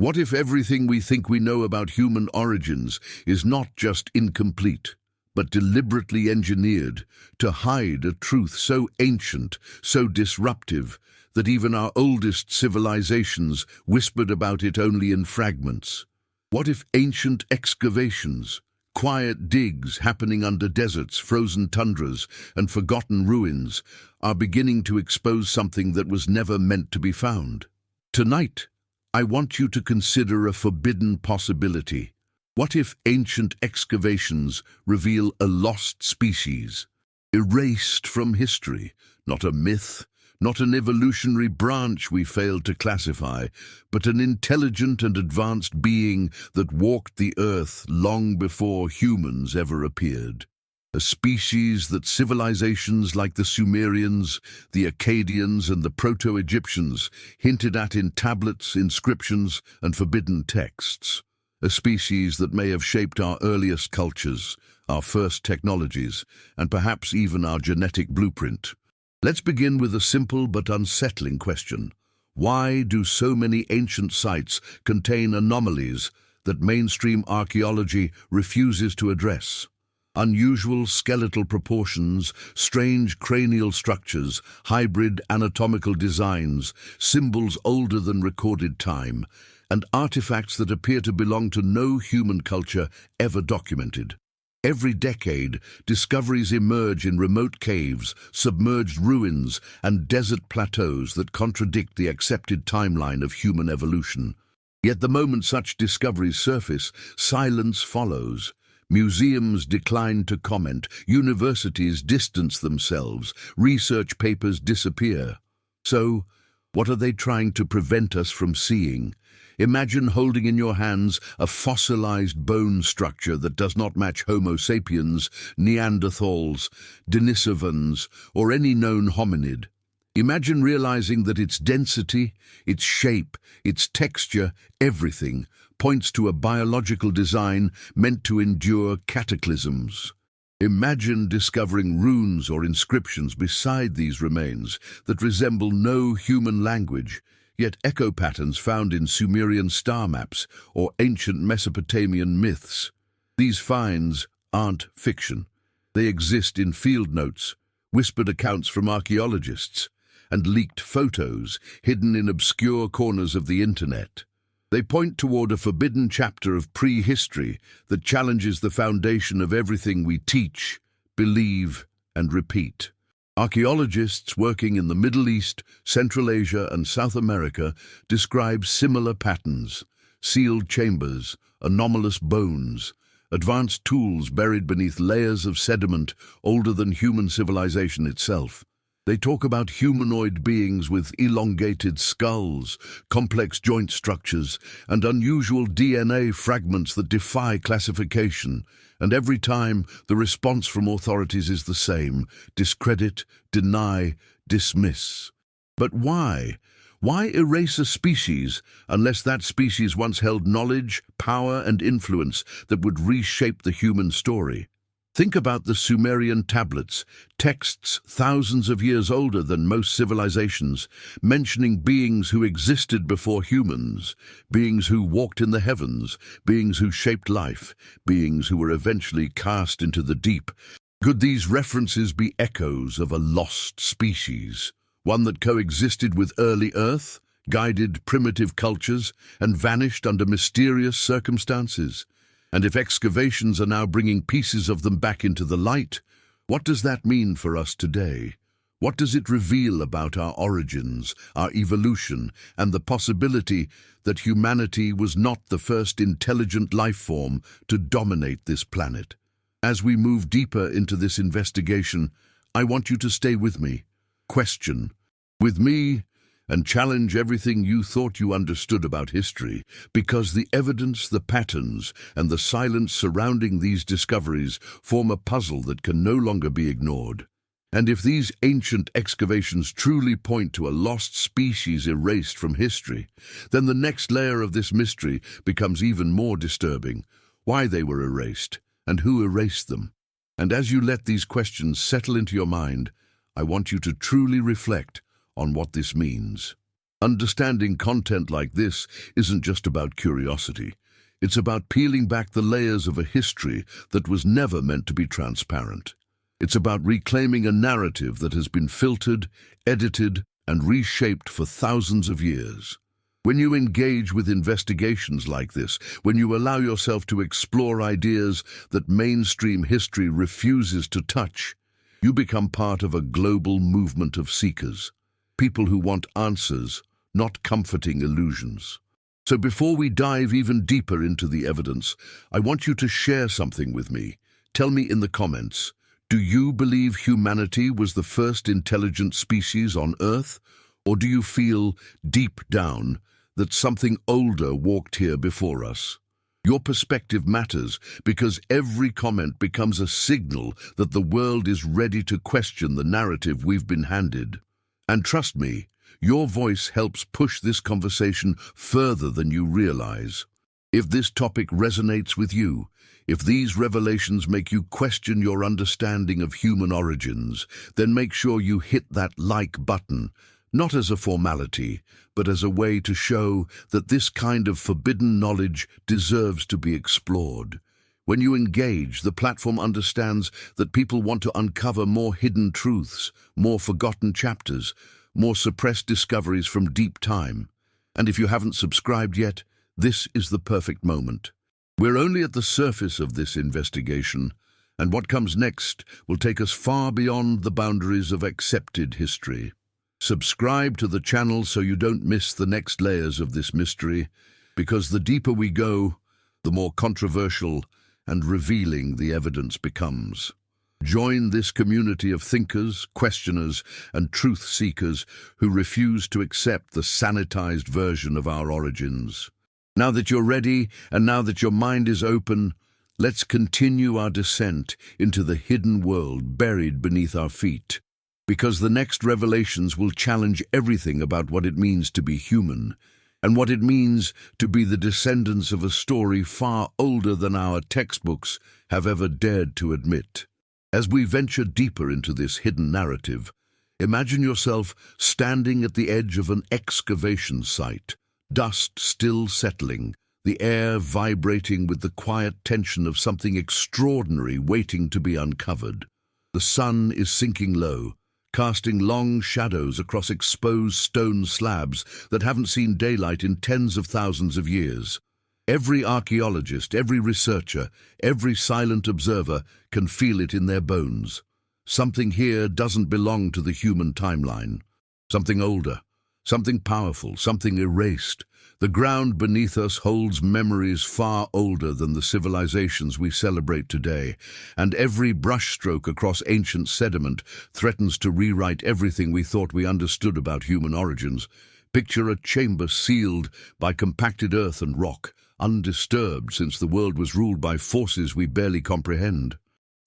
What if everything we think we know about human origins is not just incomplete, but deliberately engineered to hide a truth so ancient, so disruptive, that even our oldest civilizations whispered about it only in fragments? What if ancient excavations, quiet digs happening under deserts, frozen tundras, and forgotten ruins, are beginning to expose something that was never meant to be found? Tonight, I want you to consider a forbidden possibility. What if ancient excavations reveal a lost species, erased from history, not a myth, not an evolutionary branch we failed to classify, but an intelligent and advanced being that walked the earth long before humans ever appeared? A species that civilizations like the Sumerians, the Akkadians, and the Proto-Egyptians hinted at in tablets, inscriptions, and forbidden texts. A species that may have shaped our earliest cultures, our first technologies, and perhaps even our genetic blueprint. Let's begin with a simple but unsettling question. Why do so many ancient sites contain anomalies that mainstream archaeology refuses to address? Unusual skeletal proportions, strange cranial structures, hybrid anatomical designs, symbols older than recorded time, and artifacts that appear to belong to no human culture ever documented. Every decade, discoveries emerge in remote caves, submerged ruins, and desert plateaus that contradict the accepted timeline of human evolution. Yet the moment such discoveries surface, silence follows. Museums decline to comment, universities distance themselves, research papers disappear. So, what are they trying to prevent us from seeing? Imagine holding in your hands a fossilized bone structure that does not match Homo sapiens, Neanderthals, Denisovans, or any known hominid. Imagine realizing that its density, its shape, its texture, everything, points to a biological design meant to endure cataclysms. Imagine discovering runes or inscriptions beside these remains that resemble no human language, yet echo patterns found in Sumerian star maps or ancient Mesopotamian myths. These finds aren't fiction. They exist in field notes, whispered accounts from archaeologists, and leaked photos hidden in obscure corners of the internet. They point toward a forbidden chapter of prehistory that challenges the foundation of everything we teach, believe, and repeat. Archaeologists working in the Middle East, Central Asia, and South America describe similar patterns: sealed chambers, anomalous bones, advanced tools buried beneath layers of sediment older than human civilization itself. They talk about humanoid beings with elongated skulls, complex joint structures, and unusual DNA fragments that defy classification. And every time, the response from authorities is the same: discredit, deny, dismiss. But why? Why erase a species unless that species once held knowledge, power, and influence that would reshape the human story? Think about the Sumerian tablets, texts thousands of years older than most civilizations, mentioning beings who existed before humans, beings who walked in the heavens, beings who shaped life, beings who were eventually cast into the deep. Could these references be echoes of a lost species, one that coexisted with early Earth, guided primitive cultures, and vanished under mysterious circumstances? And if excavations are now bringing pieces of them back into the light, what does that mean for us today? What does it reveal about our origins, our evolution, and the possibility that humanity was not the first intelligent life form to dominate this planet? As we move deeper into this investigation, I want you to stay with me, question with me, and challenge everything you thought you understood about history, because the evidence, the patterns, and the silence surrounding these discoveries form a puzzle that can no longer be ignored. And if these ancient excavations truly point to a lost species erased from history, then the next layer of this mystery becomes even more disturbing: why they were erased, and who erased them. And as you let these questions settle into your mind, I want you to truly reflect on what this means. Understanding content like this isn't just about curiosity. It's about peeling back the layers of a history that was never meant to be transparent. It's about reclaiming a narrative that has been filtered, edited, and reshaped for thousands of years. When you engage with investigations like this, when you allow yourself to explore ideas that mainstream history refuses to touch, you become part of a global movement of seekers, people who want answers, not comforting illusions. So before we dive even deeper into the evidence, I want you to share something with me. Tell me in the comments, do you believe humanity was the first intelligent species on Earth? Or do you feel, deep down, that something older walked here before us? Your perspective matters because every comment becomes a signal that the world is ready to question the narrative we've been handed. And trust me, your voice helps push this conversation further than you realize. If this topic resonates with you, if these revelations make you question your understanding of human origins, then make sure you hit that like button, not as a formality, but as a way to show that this kind of forbidden knowledge deserves to be explored. When you engage, the platform understands that people want to uncover more hidden truths, more forgotten chapters, more suppressed discoveries from deep time. And if you haven't subscribed yet, this is the perfect moment. We're only at the surface of this investigation, and what comes next will take us far beyond the boundaries of accepted history. Subscribe to the channel so you don't miss the next layers of this mystery, because the deeper we go, the more controversial and revealing the evidence becomes. Join this community of thinkers, questioners, and truth seekers who refuse to accept the sanitized version of our origins. Now that you're ready, and now that your mind is open, let's continue our descent into the hidden world buried beneath our feet. Because the next revelations will challenge everything about what it means to be human, and what it means to be the descendants of a story far older than our textbooks have ever dared to admit. As we venture deeper into this hidden narrative, imagine yourself standing at the edge of an excavation site, dust still settling, the air vibrating with the quiet tension of something extraordinary waiting to be uncovered. The sun is sinking low, casting long shadows across exposed stone slabs that haven't seen daylight in tens of thousands of years. Every archaeologist, every researcher, every silent observer can feel it in their bones. Something here doesn't belong to the human timeline. Something older, something powerful, something erased. The ground beneath us holds memories far older than the civilizations we celebrate today, and every brushstroke across ancient sediment threatens to rewrite everything we thought we understood about human origins. Picture a chamber sealed by compacted earth and rock, undisturbed since the world was ruled by forces we barely comprehend.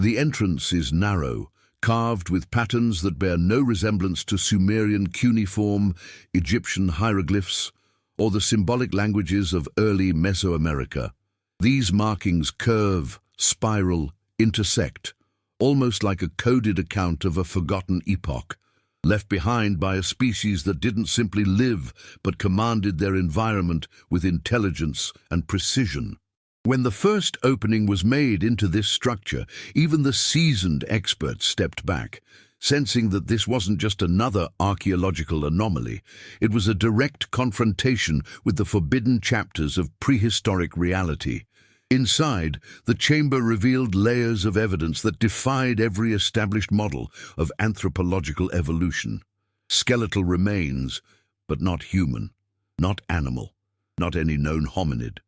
The entrance is narrow, carved with patterns that bear no resemblance to Sumerian cuneiform, Egyptian hieroglyphs, or the symbolic languages of early Mesoamerica. These markings curve, spiral, intersect, almost like a coded account of a forgotten epoch, left behind by a species that didn't simply live but commanded their environment with intelligence and precision. When the first opening was made into this structure, even the seasoned experts stepped back, sensing that this wasn't just another archaeological anomaly. It was a direct confrontation with the forbidden chapters of prehistoric reality. Inside, the chamber revealed layers of evidence that defied every established model of anthropological evolution. Skeletal remains, but not human, not animal, not any known hominid.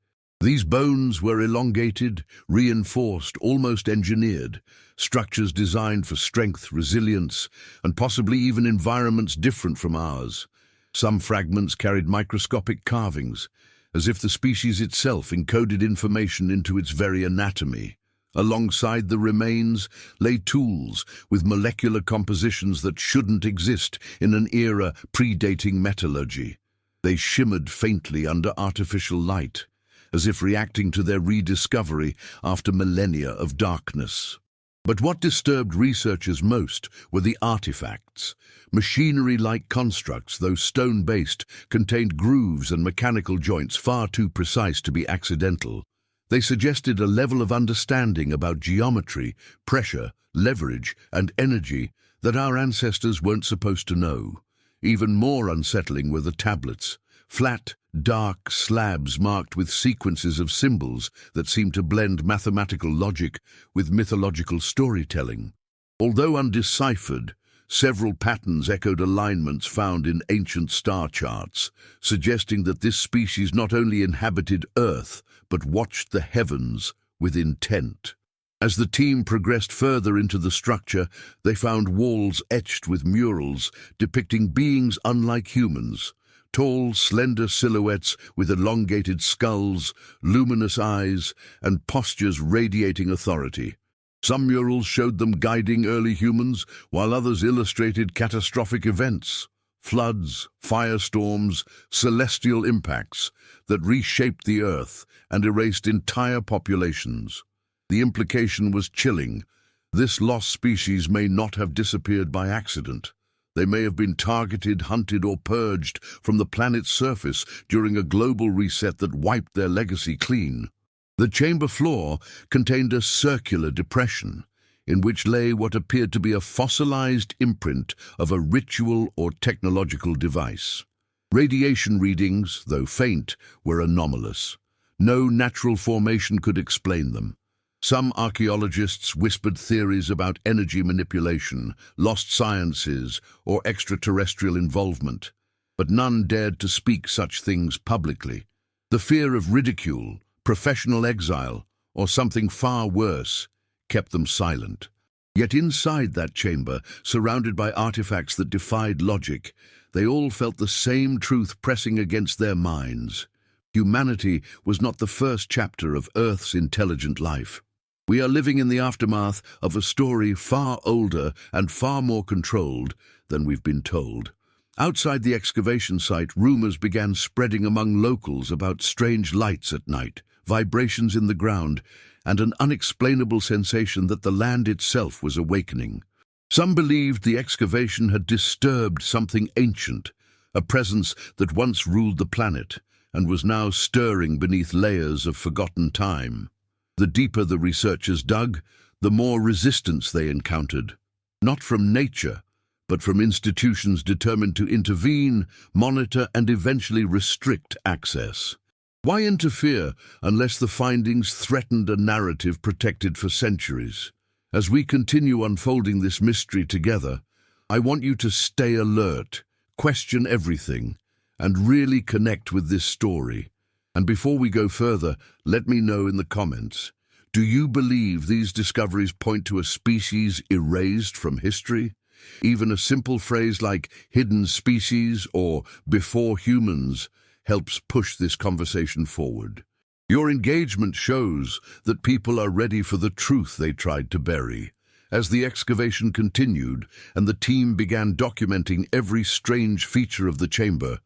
These bones were elongated, reinforced, almost engineered, structures designed for strength, resilience, and possibly even environments different from ours. Some fragments carried microscopic carvings, as if the species itself encoded information into its very anatomy. Alongside the remains lay tools with molecular compositions that shouldn't exist in an era predating metallurgy. They shimmered faintly under artificial light, as if reacting to their rediscovery after millennia of darkness. But what disturbed researchers most were the artifacts. Machinery-like constructs, though stone-based, contained grooves and mechanical joints far too precise to be accidental. They suggested a level of understanding about geometry, pressure, leverage, and energy that our ancestors weren't supposed to know. Even more unsettling were the tablets. Flat, dark slabs marked with sequences of symbols that seemed to blend mathematical logic with mythological storytelling. Although undeciphered, several patterns echoed alignments found in ancient star charts, suggesting that this species not only inhabited Earth, but watched the heavens with intent. As the team progressed further into the structure, they found walls etched with murals depicting beings unlike humans. Tall, slender silhouettes with elongated skulls, luminous eyes, and postures radiating authority. Some murals showed them guiding early humans, while others illustrated catastrophic events, floods, firestorms, celestial impacts that reshaped the Earth and erased entire populations. The implication was chilling. This lost species may not have disappeared by accident. They may have been targeted, hunted, or purged from the planet's surface during a global reset that wiped their legacy clean. The chamber floor contained a circular depression, in which lay what appeared to be a fossilized imprint of a ritual or technological device. Radiation readings, though faint, were anomalous. No natural formation could explain them. Some archaeologists whispered theories about energy manipulation, lost sciences, or extraterrestrial involvement, but none dared to speak such things publicly. The fear of ridicule, professional exile, or something far worse kept them silent. Yet inside that chamber, surrounded by artifacts that defied logic, they all felt the same truth pressing against their minds. Humanity was not the first chapter of Earth's intelligent life. We are living in the aftermath of a story far older and far more controlled than we've been told. Outside the excavation site, rumors began spreading among locals about strange lights at night, vibrations in the ground, and an unexplainable sensation that the land itself was awakening. Some believed the excavation had disturbed something ancient, a presence that once ruled the planet and was now stirring beneath layers of forgotten time. The deeper the researchers dug, the more resistance they encountered, not from nature, but from institutions determined to intervene, monitor, and eventually restrict access. Why interfere unless the findings threatened a narrative protected for centuries? As we continue unfolding this mystery together, I want you to stay alert, question everything, and really connect with this story. And before we go further, let me know in the comments, do you believe these discoveries point to a species erased from history? Even a simple phrase like hidden species or before humans helps push this conversation forward. Your engagement shows that people are ready for the truth they tried to bury. As the excavation continued and the team began documenting every strange feature of the chamber,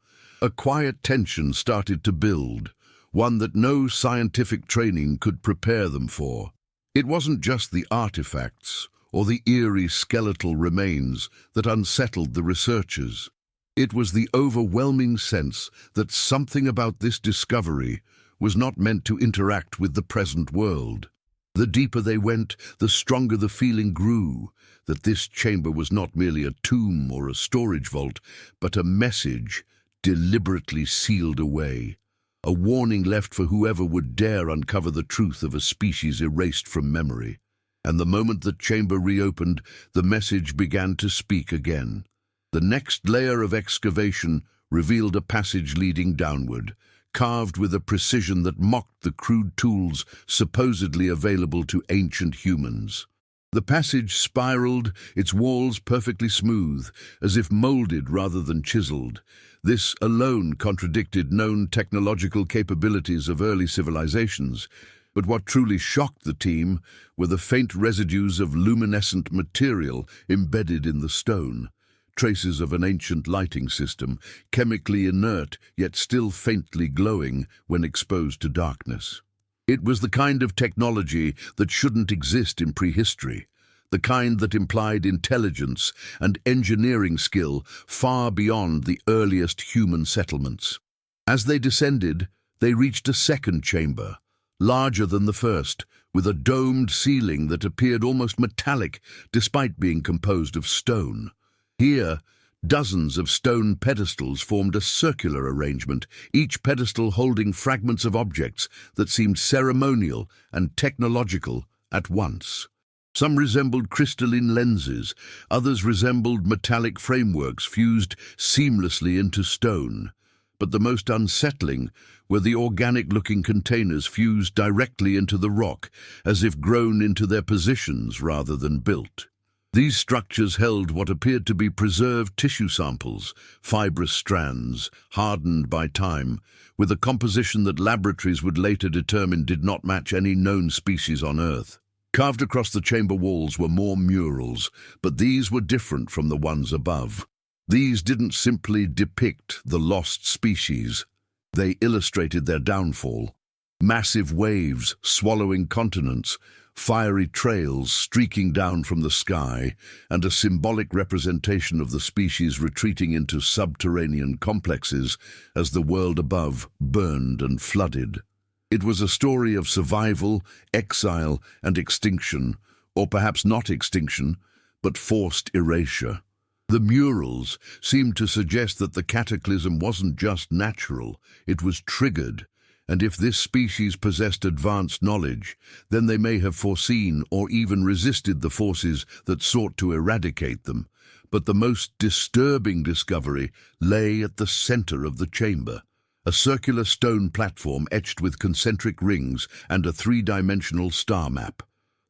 a quiet tension started to build, one that no scientific training could prepare them for. It wasn't just the artifacts or the eerie skeletal remains that unsettled the researchers. It was the overwhelming sense that something about this discovery was not meant to interact with the present world. The deeper they went, the stronger the feeling grew that this chamber was not merely a tomb or a storage vault, but a message deliberately sealed away. A warning left for whoever would dare uncover the truth of a species erased from memory. And the moment the chamber reopened, the message began to speak again. The next layer of excavation revealed a passage leading downward, carved with a precision that mocked the crude tools supposedly available to ancient humans. The passage spiraled, its walls perfectly smooth, as if molded rather than chiseled. This alone contradicted known technological capabilities of early civilizations, but what truly shocked the team were the faint residues of luminescent material embedded in the stone, traces of an ancient lighting system, chemically inert yet still faintly glowing when exposed to darkness. It was the kind of technology that shouldn't exist in prehistory, the kind that implied intelligence and engineering skill far beyond the earliest human settlements. As they descended, they reached a second chamber, larger than the first, with a domed ceiling that appeared almost metallic despite being composed of stone. Here, dozens of stone pedestals formed a circular arrangement, each pedestal holding fragments of objects that seemed ceremonial and technological at once. Some resembled crystalline lenses, others resembled metallic frameworks fused seamlessly into stone. But the most unsettling were the organic-looking containers fused directly into the rock, as if grown into their positions rather than built. These structures held what appeared to be preserved tissue samples, fibrous strands, hardened by time, with a composition that laboratories would later determine did not match any known species on Earth. Carved across the chamber walls were more murals, but these were different from the ones above. These didn't simply depict the lost species. They illustrated their downfall. Massive waves swallowing continents, fiery trails streaking down from the sky, and a symbolic representation of the species retreating into subterranean complexes as the world above burned and flooded. It was a story of survival, exile, and extinction, or perhaps not extinction, but forced erasure. The murals seemed to suggest that the cataclysm wasn't just natural, it was triggered, and if this species possessed advanced knowledge, then they may have foreseen or even resisted the forces that sought to eradicate them. But the most disturbing discovery lay at the center of the chamber. A circular stone platform etched with concentric rings and a three-dimensional star map.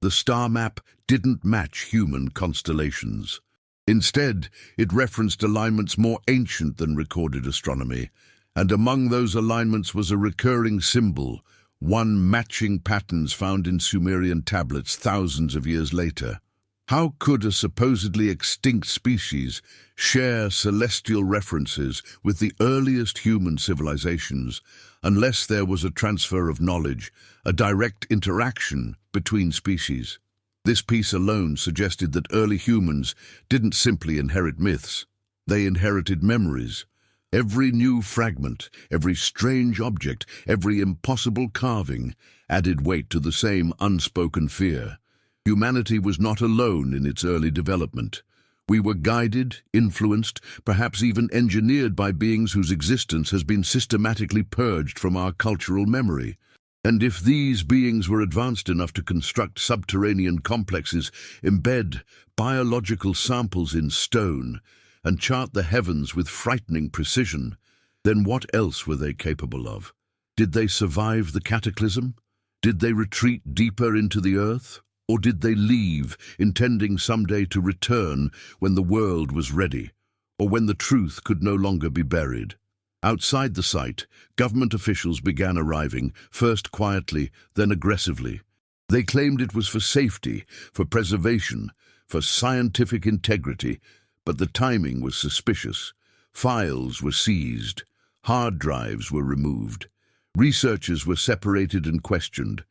The star map didn't match human constellations. Instead, it referenced alignments more ancient than recorded astronomy, and among those alignments was a recurring symbol, one matching patterns found in Sumerian tablets thousands of years later. How could a supposedly extinct species share celestial references with the earliest human civilizations unless there was a transfer of knowledge, a direct interaction between species? This piece alone suggested that early humans didn't simply inherit myths. They inherited memories. Every new fragment, every strange object, every impossible carving added weight to the same unspoken fear. Humanity was not alone in its early development. We were guided, influenced, perhaps even engineered by beings whose existence has been systematically purged from our cultural memory. And if these beings were advanced enough to construct subterranean complexes, embed biological samples in stone, and chart the heavens with frightening precision, then what else were they capable of? Did they survive the cataclysm? Did they retreat deeper into the earth? Or did they leave, intending someday to return when the world was ready, or when the truth could no longer be buried? Outside the site, government officials began arriving, first quietly, then aggressively. They claimed it was for safety, for preservation, for scientific integrity, but the timing was suspicious. Files were seized, hard drives were removed, researchers were separated and questioned.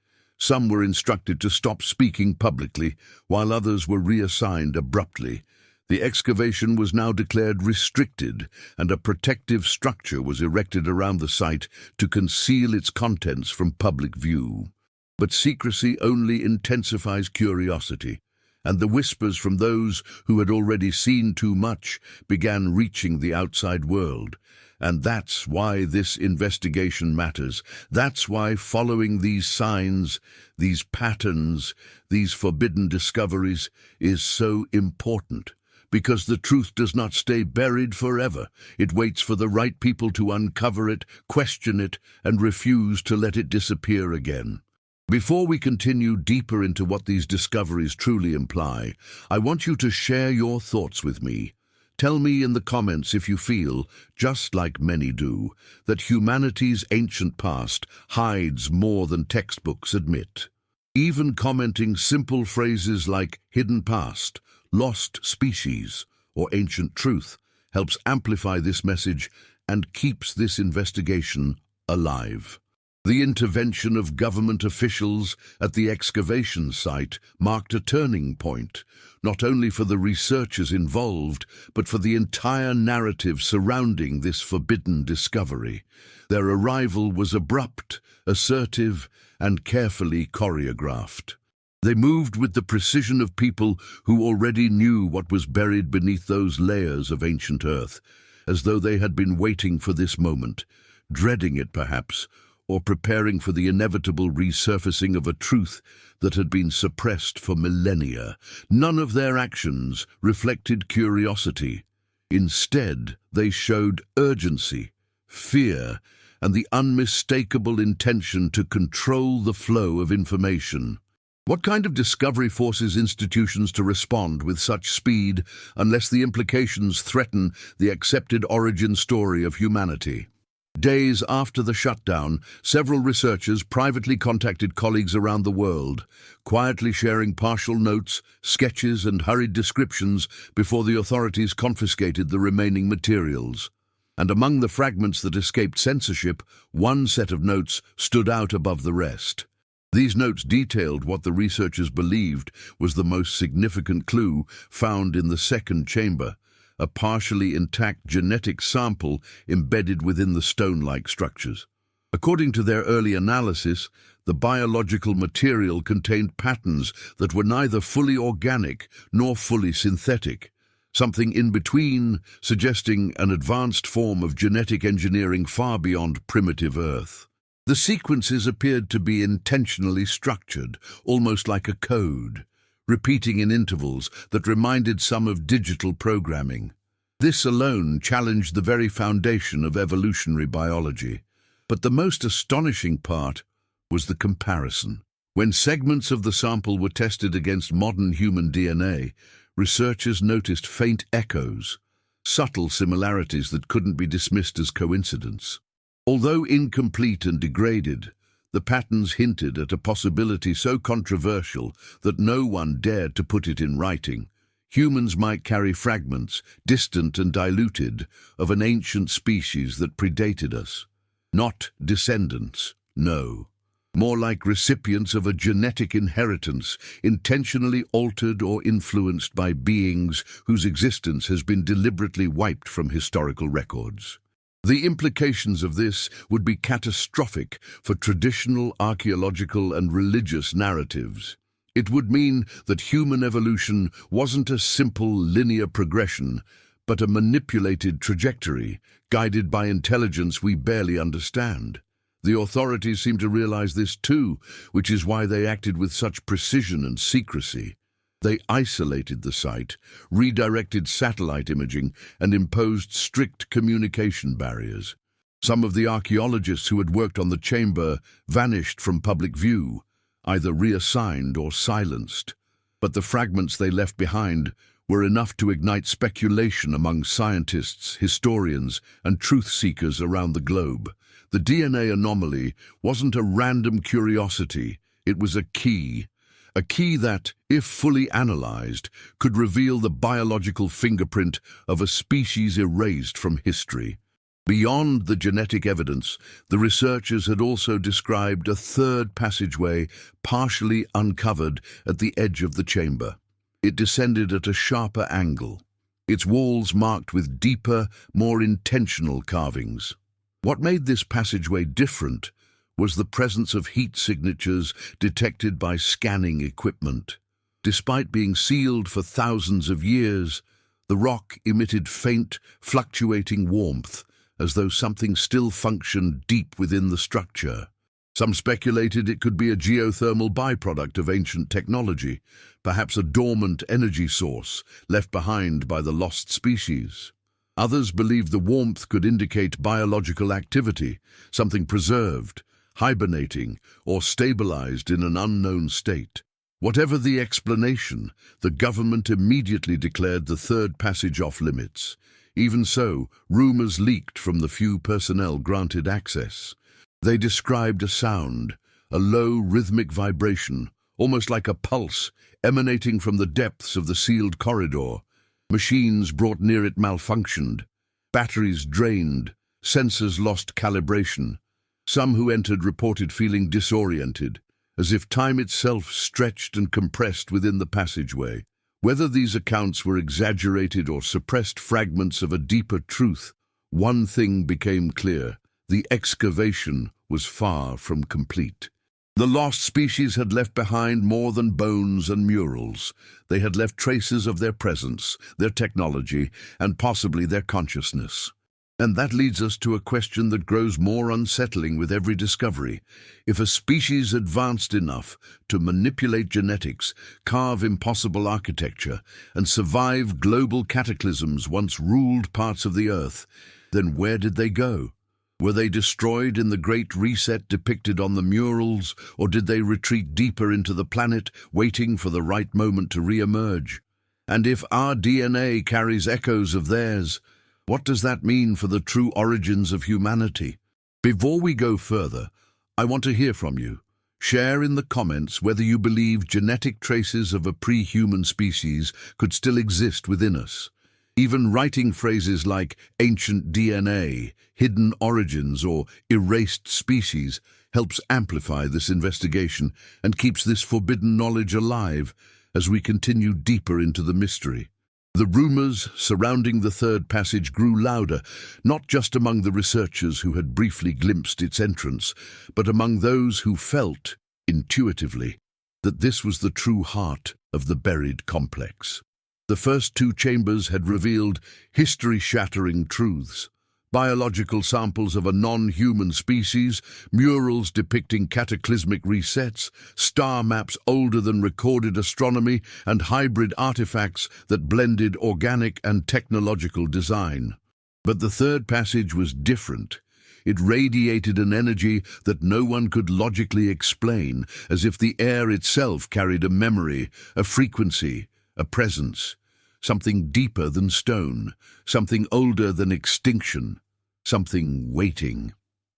Some were instructed to stop speaking publicly, while others were reassigned abruptly. The excavation was now declared restricted, and a protective structure was erected around the site to conceal its contents from public view. But secrecy only intensifies curiosity, and the whispers from those who had already seen too much began reaching the outside world. And that's why this investigation matters. That's why following these signs, these patterns, these forbidden discoveries is so important. Because the truth does not stay buried forever. It waits for the right people to uncover it, question it, and refuse to let it disappear again. Before we continue deeper into what these discoveries truly imply, I want you to share your thoughts with me. Tell me in the comments if you feel, just like many do, that humanity's ancient past hides more than textbooks admit. Even commenting simple phrases like hidden past, lost species, or ancient truth helps amplify this message and keeps this investigation alive. The intervention of government officials at the excavation site marked a turning point, not only for the researchers involved, but for the entire narrative surrounding this forbidden discovery. Their arrival was abrupt, assertive, and carefully choreographed. They moved with the precision of people who already knew what was buried beneath those layers of ancient earth, as though they had been waiting for this moment, dreading it perhaps, or preparing for the inevitable resurfacing of a truth that had been suppressed for millennia. None of their actions reflected curiosity. Instead, they showed urgency, fear, and the unmistakable intention to control the flow of information. What kind of discovery forces institutions to respond with such speed unless the implications threaten the accepted origin story of humanity? Days after the shutdown, several researchers privately contacted colleagues around the world, quietly sharing partial notes, sketches, and hurried descriptions before the authorities confiscated the remaining materials. And among the fragments that escaped censorship, one set of notes stood out above the rest. These notes detailed what the researchers believed was the most significant clue found in the second chamber, a partially intact genetic sample embedded within the stone-like structures. According to their early analysis, the biological material contained patterns that were neither fully organic nor fully synthetic, something in between, suggesting an advanced form of genetic engineering far beyond primitive Earth. The sequences appeared to be intentionally structured, almost like a code, repeating in intervals that reminded some of digital programming. This alone challenged the very foundation of evolutionary biology. But the most astonishing part was the comparison. When segments of the sample were tested against modern human DNA, researchers noticed faint echoes, subtle similarities that couldn't be dismissed as coincidence. Although incomplete and degraded, the patterns hinted at a possibility so controversial that no one dared to put it in writing. Humans might carry fragments, distant and diluted, of an ancient species that predated us. Not descendants, no. More like recipients of a genetic inheritance, intentionally altered or influenced by beings whose existence has been deliberately wiped from historical records. The implications of this would be catastrophic for traditional archaeological and religious narratives. It would mean that human evolution wasn't a simple linear progression, but a manipulated trajectory, guided by intelligence we barely understand. The authorities seem to realize this too, which is why they acted with such precision and secrecy. They isolated the site, redirected satellite imaging, and imposed strict communication barriers. Some of the archaeologists who had worked on the chamber vanished from public view, either reassigned or silenced. But the fragments they left behind were enough to ignite speculation among scientists, historians, and truth-seekers around the globe. The DNA anomaly wasn't a random curiosity, it was a key that, if fully analyzed, could reveal the biological fingerprint of a species erased from history. Beyond the genetic evidence, the researchers had also described a third passageway partially uncovered at the edge of the chamber. It descended at a sharper angle, its walls marked with deeper, more intentional carvings. What made this passageway different was the presence of heat signatures detected by scanning equipment. Despite being sealed for thousands of years, the rock emitted faint, fluctuating warmth, as though something still functioned deep within the structure. Some speculated it could be a geothermal byproduct of ancient technology, perhaps a dormant energy source left behind by the lost species. Others believed the warmth could indicate biological activity, something preserved, hibernating, or stabilized in an unknown state. Whatever the explanation, the government immediately declared the third passage off limits. Even so, rumors leaked from the few personnel granted access. They described a sound, a low rhythmic vibration, almost like a pulse, emanating from the depths of the sealed corridor. Machines brought near it malfunctioned, batteries drained, sensors lost calibration. Some who entered reported feeling disoriented, as if time itself stretched and compressed within the passageway. Whether these accounts were exaggerated or suppressed fragments of a deeper truth, one thing became clear: the excavation was far from complete. The lost species had left behind more than bones and murals. They had left traces of their presence, their technology, and possibly their consciousness. And that leads us to a question that grows more unsettling with every discovery. If a species advanced enough to manipulate genetics, carve impossible architecture, and survive global cataclysms once ruled parts of the Earth, then where did they go? Were they destroyed in the Great Reset depicted on the murals, or did they retreat deeper into the planet, waiting for the right moment to re-emerge? And if our DNA carries echoes of theirs, what does that mean for the true origins of humanity? Before we go further, I want to hear from you. Share in the comments whether you believe genetic traces of a pre-human species could still exist within us. Even writing phrases like ancient DNA, hidden origins, or erased species helps amplify this investigation and keeps this forbidden knowledge alive as we continue deeper into the mystery. The rumors surrounding the third passage grew louder, not just among the researchers who had briefly glimpsed its entrance, but among those who felt, intuitively, that this was the true heart of the buried complex. The first two chambers had revealed history-shattering truths: biological samples of a non-human species, murals depicting cataclysmic resets, star maps older than recorded astronomy, and hybrid artifacts that blended organic and technological design. But the third passage was different. It radiated an energy that no one could logically explain, as if the air itself carried a memory, a frequency, a presence. Something deeper than stone, something older than extinction, something waiting.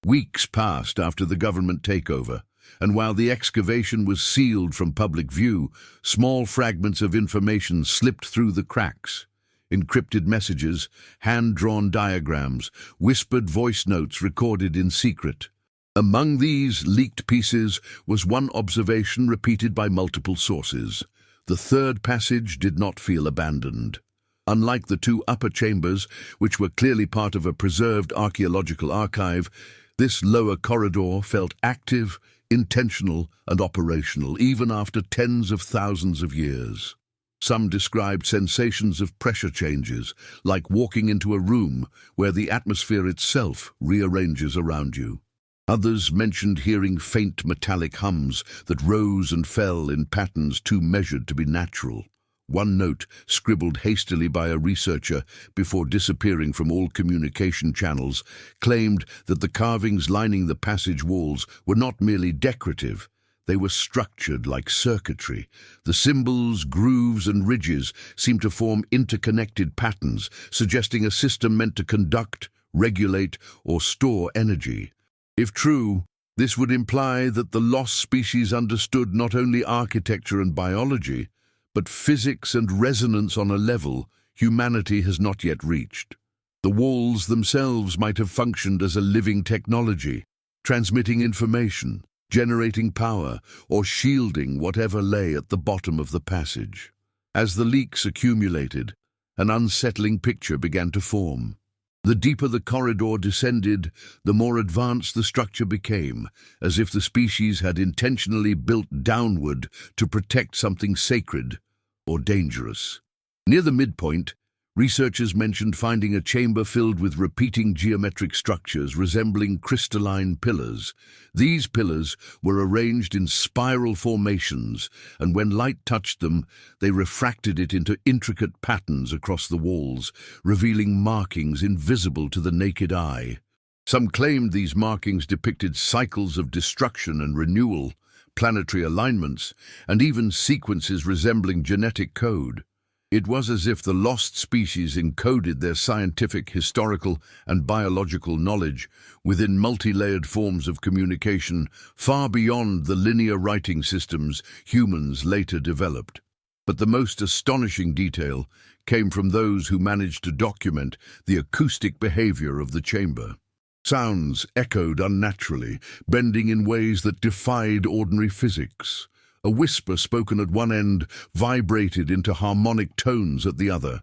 Weeks passed after the government takeover, and while the excavation was sealed from public view, small fragments of information slipped through the cracks. Encrypted messages, hand-drawn diagrams, whispered voice notes recorded in secret. Among these leaked pieces was one observation repeated by multiple sources: the third passage did not feel abandoned. Unlike the two upper chambers, which were clearly part of a preserved archaeological archive, this lower corridor felt active, intentional, and operational, even after tens of thousands of years. Some described sensations of pressure changes, like walking into a room where the atmosphere itself rearranges around you. Others mentioned hearing faint metallic hums that rose and fell in patterns too measured to be natural. One note, scribbled hastily by a researcher before disappearing from all communication channels, claimed that the carvings lining the passage walls were not merely decorative. They were structured like circuitry. The symbols, grooves, and ridges seemed to form interconnected patterns, suggesting a system meant to conduct, regulate, or store energy. If true, this would imply that the lost species understood not only architecture and biology, but physics and resonance on a level humanity has not yet reached. The walls themselves might have functioned as a living technology, transmitting information, generating power, or shielding whatever lay at the bottom of the passage. As the leaks accumulated, an unsettling picture began to form. The deeper the corridor descended, the more advanced the structure became, as if the species had intentionally built downward to protect something sacred or dangerous. Near the midpoint, researchers mentioned finding a chamber filled with repeating geometric structures resembling crystalline pillars. These pillars were arranged in spiral formations, and when light touched them, they refracted it into intricate patterns across the walls, revealing markings invisible to the naked eye. Some claimed these markings depicted cycles of destruction and renewal, planetary alignments, and even sequences resembling genetic code. It was as if the lost species encoded their scientific, historical, and biological knowledge within multi-layered forms of communication far beyond the linear writing systems humans later developed. But the most astonishing detail came from those who managed to document the acoustic behavior of the chamber. Sounds echoed unnaturally, bending in ways that defied ordinary physics. A whisper spoken at one end vibrated into harmonic tones at the other.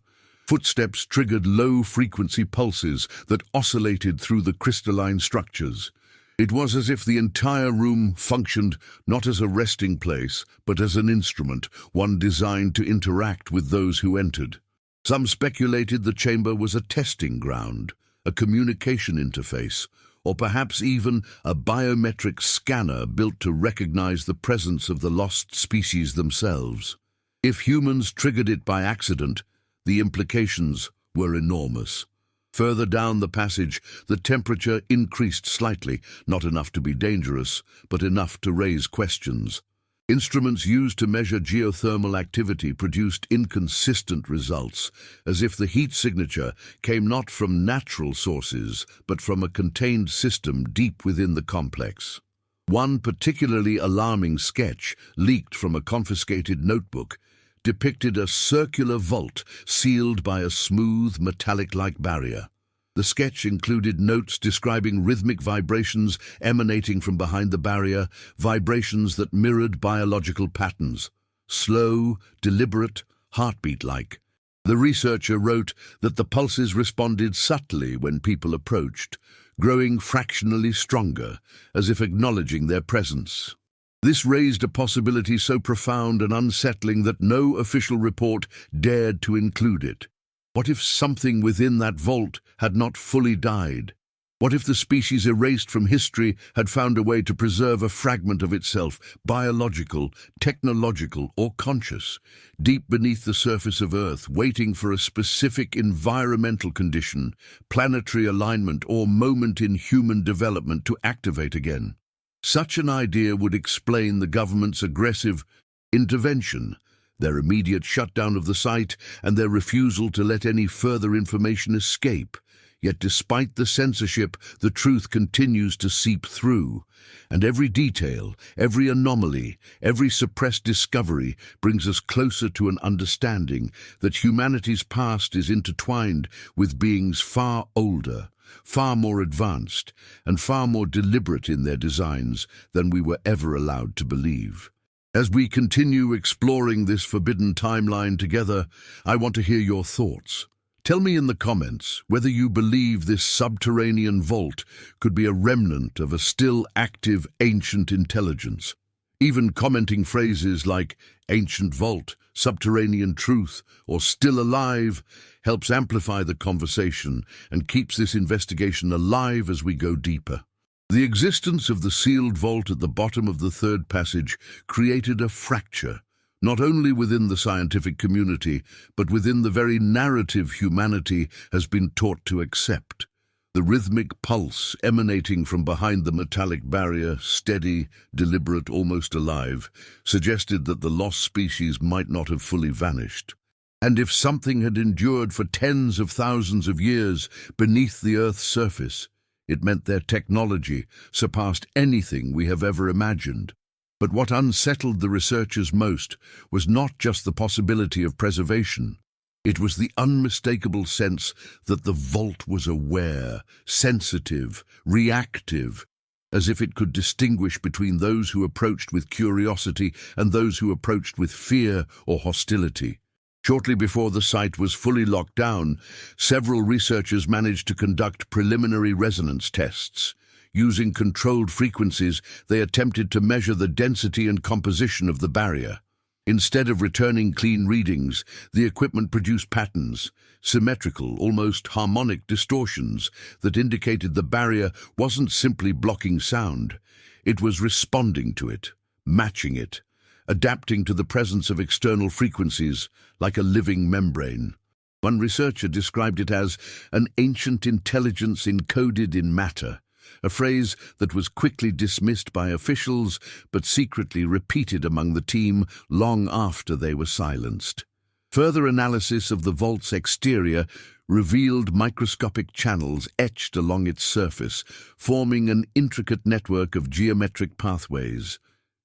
Footsteps triggered low-frequency pulses that oscillated through the crystalline structures. It was as if the entire room functioned not as a resting place, but as an instrument, one designed to interact with those who entered. Some speculated the chamber was a testing ground, a communication interface, or perhaps even a biometric scanner built to recognize the presence of the lost species themselves. If humans triggered it by accident, the implications were enormous. Further down the passage, the temperature increased slightly, not enough to be dangerous, but enough to raise questions. Instruments used to measure geothermal activity produced inconsistent results, as if the heat signature came not from natural sources, but from a contained system deep within the complex. One particularly alarming sketch, leaked from a confiscated notebook, depicted a circular vault sealed by a smooth, metallic-like barrier. The sketch included notes describing rhythmic vibrations emanating from behind the barrier, vibrations that mirrored biological patterns, slow, deliberate, heartbeat-like. The researcher wrote that the pulses responded subtly when people approached, growing fractionally stronger, as if acknowledging their presence. This raised a possibility so profound and unsettling that no official report dared to include it. What if something within that vault had not fully died? What if the species erased from history had found a way to preserve a fragment of itself, biological, technological, or conscious, deep beneath the surface of Earth, waiting for a specific environmental condition, planetary alignment, or moment in human development to activate again? Such an idea would explain the government's aggressive intervention, their immediate shutdown of the site, and their refusal to let any further information escape. Yet despite the censorship, the truth continues to seep through, and every detail, every anomaly, every suppressed discovery brings us closer to an understanding that humanity's past is intertwined with beings far older, far more advanced, and far more deliberate in their designs than we were ever allowed to believe. As we continue exploring this forbidden timeline together, I want to hear your thoughts. Tell me in the comments whether you believe this subterranean vault could be a remnant of a still active ancient intelligence. Even commenting phrases like ancient vault, subterranean truth, or still alive helps amplify the conversation and keeps this investigation alive as we go deeper. The existence of the sealed vault at the bottom of the third passage created a fracture, not only within the scientific community, but within the very narrative humanity has been taught to accept. The rhythmic pulse emanating from behind the metallic barrier, steady, deliberate, almost alive, suggested that the lost species might not have fully vanished. And if something had endured for tens of thousands of years beneath the Earth's surface, it meant their technology surpassed anything we have ever imagined. But what unsettled the researchers most was not just the possibility of preservation. It was the unmistakable sense that the vault was aware, sensitive, reactive, as if it could distinguish between those who approached with curiosity and those who approached with fear or hostility. Shortly before the site was fully locked down, several researchers managed to conduct preliminary resonance tests. Using controlled frequencies, they attempted to measure the density and composition of the barrier. Instead of returning clean readings, the equipment produced patterns, symmetrical, almost harmonic distortions that indicated the barrier wasn't simply blocking sound. It was responding to it, matching it, adapting to the presence of external frequencies like a living membrane. One researcher described it as an ancient intelligence encoded in matter, a phrase that was quickly dismissed by officials but secretly repeated among the team long after they were silenced. Further analysis of the vault's exterior revealed microscopic channels etched along its surface, forming an intricate network of geometric pathways.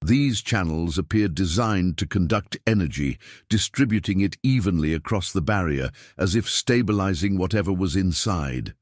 These channels appeared designed to conduct energy, distributing it evenly across the barrier, as if stabilizing whatever was inside.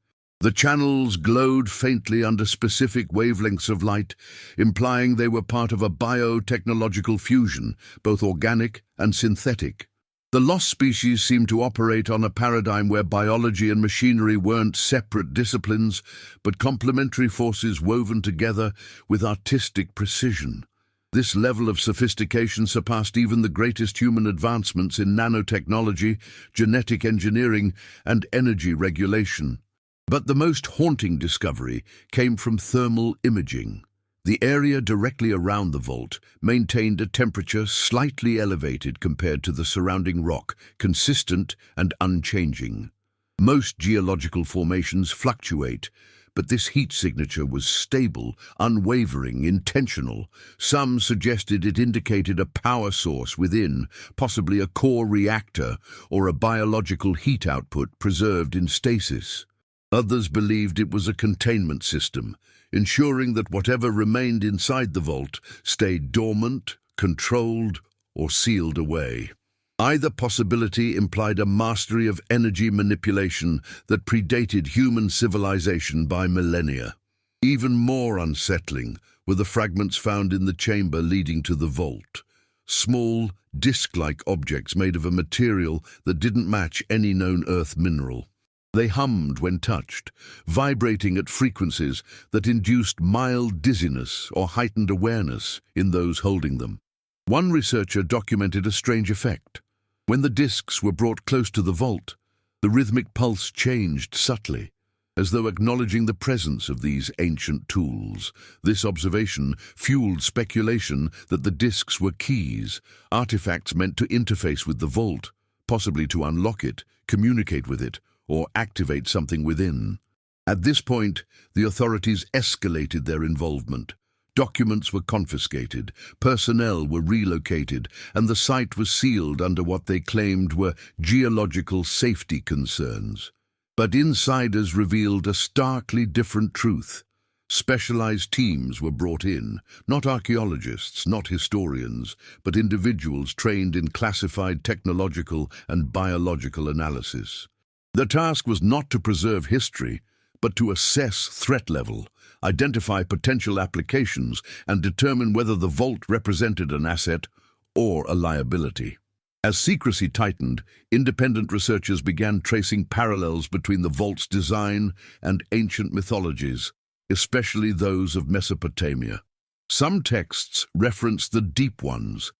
The channels glowed faintly under specific wavelengths of light, implying they were part of a biotechnological fusion, both organic and synthetic. The lost species seemed to operate on a paradigm where biology and machinery weren't separate disciplines, but complementary forces woven together with artistic precision. This level of sophistication surpassed even the greatest human advancements in nanotechnology, genetic engineering, and energy regulation. But the most haunting discovery came from thermal imaging. The area directly around the vault maintained a temperature slightly elevated compared to the surrounding rock, consistent and unchanging. Most geological formations fluctuate, but this heat signature was stable, unwavering, intentional. Some suggested it indicated a power source within, possibly a core reactor or a biological heat output preserved in stasis. Others believed it was a containment system, ensuring that whatever remained inside the vault stayed dormant, controlled, or sealed away. Either possibility implied a mastery of energy manipulation that predated human civilization by millennia. Even more unsettling were the fragments found in the chamber leading to the vault. Small, disc-like objects made of a material that didn't match any known Earth mineral. They hummed when touched, vibrating at frequencies that induced mild dizziness or heightened awareness in those holding them. One researcher documented a strange effect. When the discs were brought close to the vault, the rhythmic pulse changed subtly, as though acknowledging the presence of these ancient tools. This observation fueled speculation that the discs were keys, artifacts meant to interface with the vault, possibly to unlock it, communicate with it, or activate something within. At this point, the authorities escalated their involvement. Documents were confiscated, personnel were relocated, and the site was sealed under what they claimed were geological safety concerns. But insiders revealed a starkly different truth. Specialized teams were brought in, not archaeologists, not historians, but individuals trained in classified technological and biological analysis. The task was not to preserve history, but to assess threat level, identify potential applications, and determine whether the vault represented an asset or a liability. As secrecy tightened, independent researchers began tracing parallels between the vault's design and ancient mythologies, especially those of Mesopotamia. Some texts reference the Deep Ones,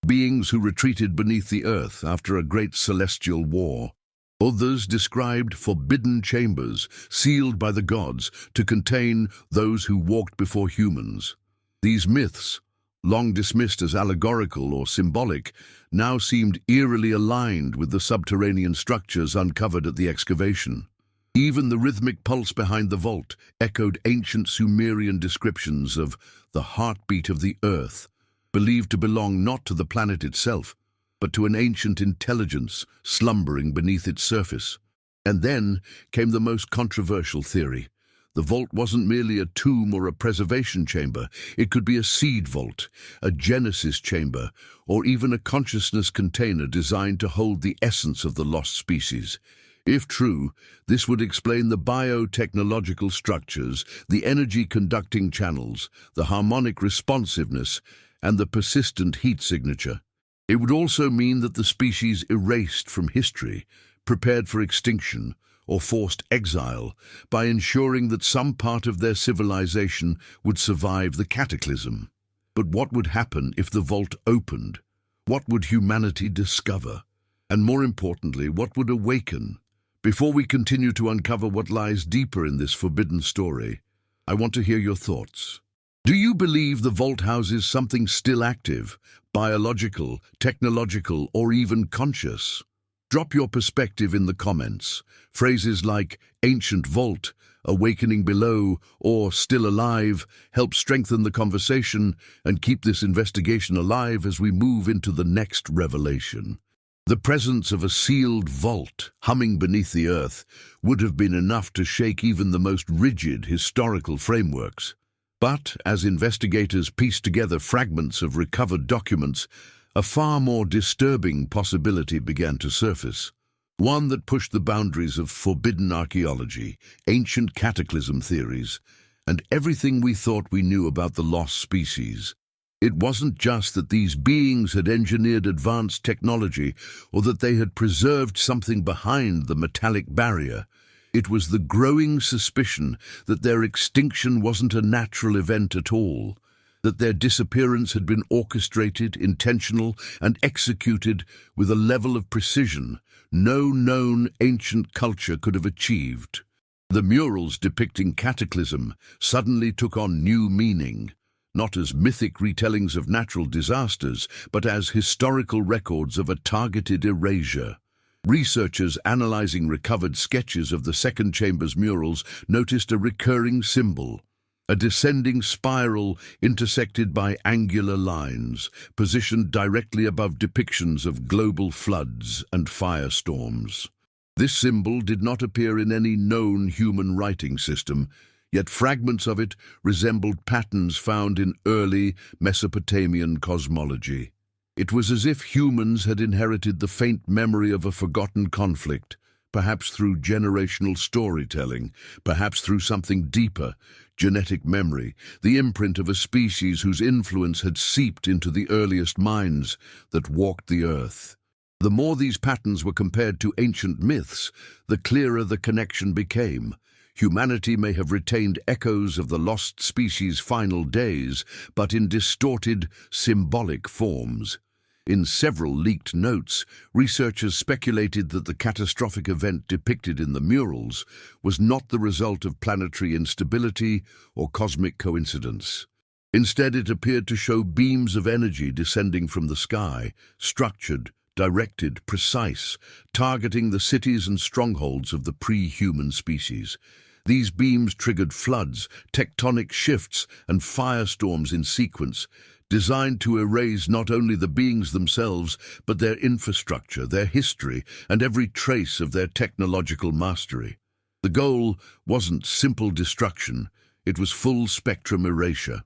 beings who retreated beneath the earth after a great celestial war. Others described forbidden chambers, sealed by the gods, to contain those who walked before humans. These myths, long dismissed as allegorical or symbolic, now seemed eerily aligned with the subterranean structures uncovered at the excavation. Even the rhythmic pulse behind the vault echoed ancient Sumerian descriptions of the heartbeat of the earth, believed to belong not to the planet itself, but to an ancient intelligence slumbering beneath its surface. And then came the most controversial theory. The vault wasn't merely a tomb or a preservation chamber. It could be a seed vault, a genesis chamber, or even a consciousness container designed to hold the essence of the lost species. If true, this would explain the biotechnological structures, the energy-conducting channels, the harmonic responsiveness, and the persistent heat signature. It would also mean that the species erased from history, prepared for extinction, or forced exile, by ensuring that some part of their civilization would survive the cataclysm. But what would happen if the vault opened? What would humanity discover? And more importantly, what would awaken? Before we continue to uncover what lies deeper in this forbidden story, I want to hear your thoughts. Do you believe the vault houses something still active, biological, technological, or even conscious? Drop your perspective in the comments. Phrases like ancient vault, awakening below, or still alive help strengthen the conversation and keep this investigation alive as we move into the next revelation. The presence of a sealed vault humming beneath the earth would have been enough to shake even the most rigid historical frameworks. But as investigators pieced together fragments of recovered documents, a far more disturbing possibility began to surface. one that pushed the boundaries of forbidden archaeology, ancient cataclysm theories, and everything we thought we knew about the lost species. It wasn't just that these beings had engineered advanced technology or that they had preserved something behind the metallic barrier. It was the growing suspicion that their extinction wasn't a natural event at all, that their disappearance had been orchestrated, intentional, and executed with a level of precision no known ancient culture could have achieved. The murals depicting cataclysm suddenly took on new meaning, not as mythic retellings of natural disasters, but as historical records of a targeted erasure. Researchers analyzing recovered sketches of the second chamber's murals noticed a recurring symbol, a descending spiral intersected by angular lines, positioned directly above depictions of global floods and firestorms. This symbol did not appear in any known human writing system, yet fragments of it resembled patterns found in early Mesopotamian cosmology. It was as if humans had inherited the faint memory of a forgotten conflict, perhaps through generational storytelling, perhaps through something deeper, genetic memory, the imprint of a species whose influence had seeped into the earliest minds that walked the earth. The more these patterns were compared to ancient myths, the clearer the connection became. Humanity may have retained echoes of the lost species' final days, but in distorted, symbolic forms. In several leaked notes, researchers speculated that the catastrophic event depicted in the murals was not the result of planetary instability or cosmic coincidence. Instead, it appeared to show beams of energy descending from the sky, structured, directed, precise, targeting the cities and strongholds of the pre-human species. These beams triggered floods, tectonic shifts, and firestorms in sequence, designed to erase not only the beings themselves, but their infrastructure, their history, and every trace of their technological mastery. The goal wasn't simple destruction, it was full-spectrum erasure.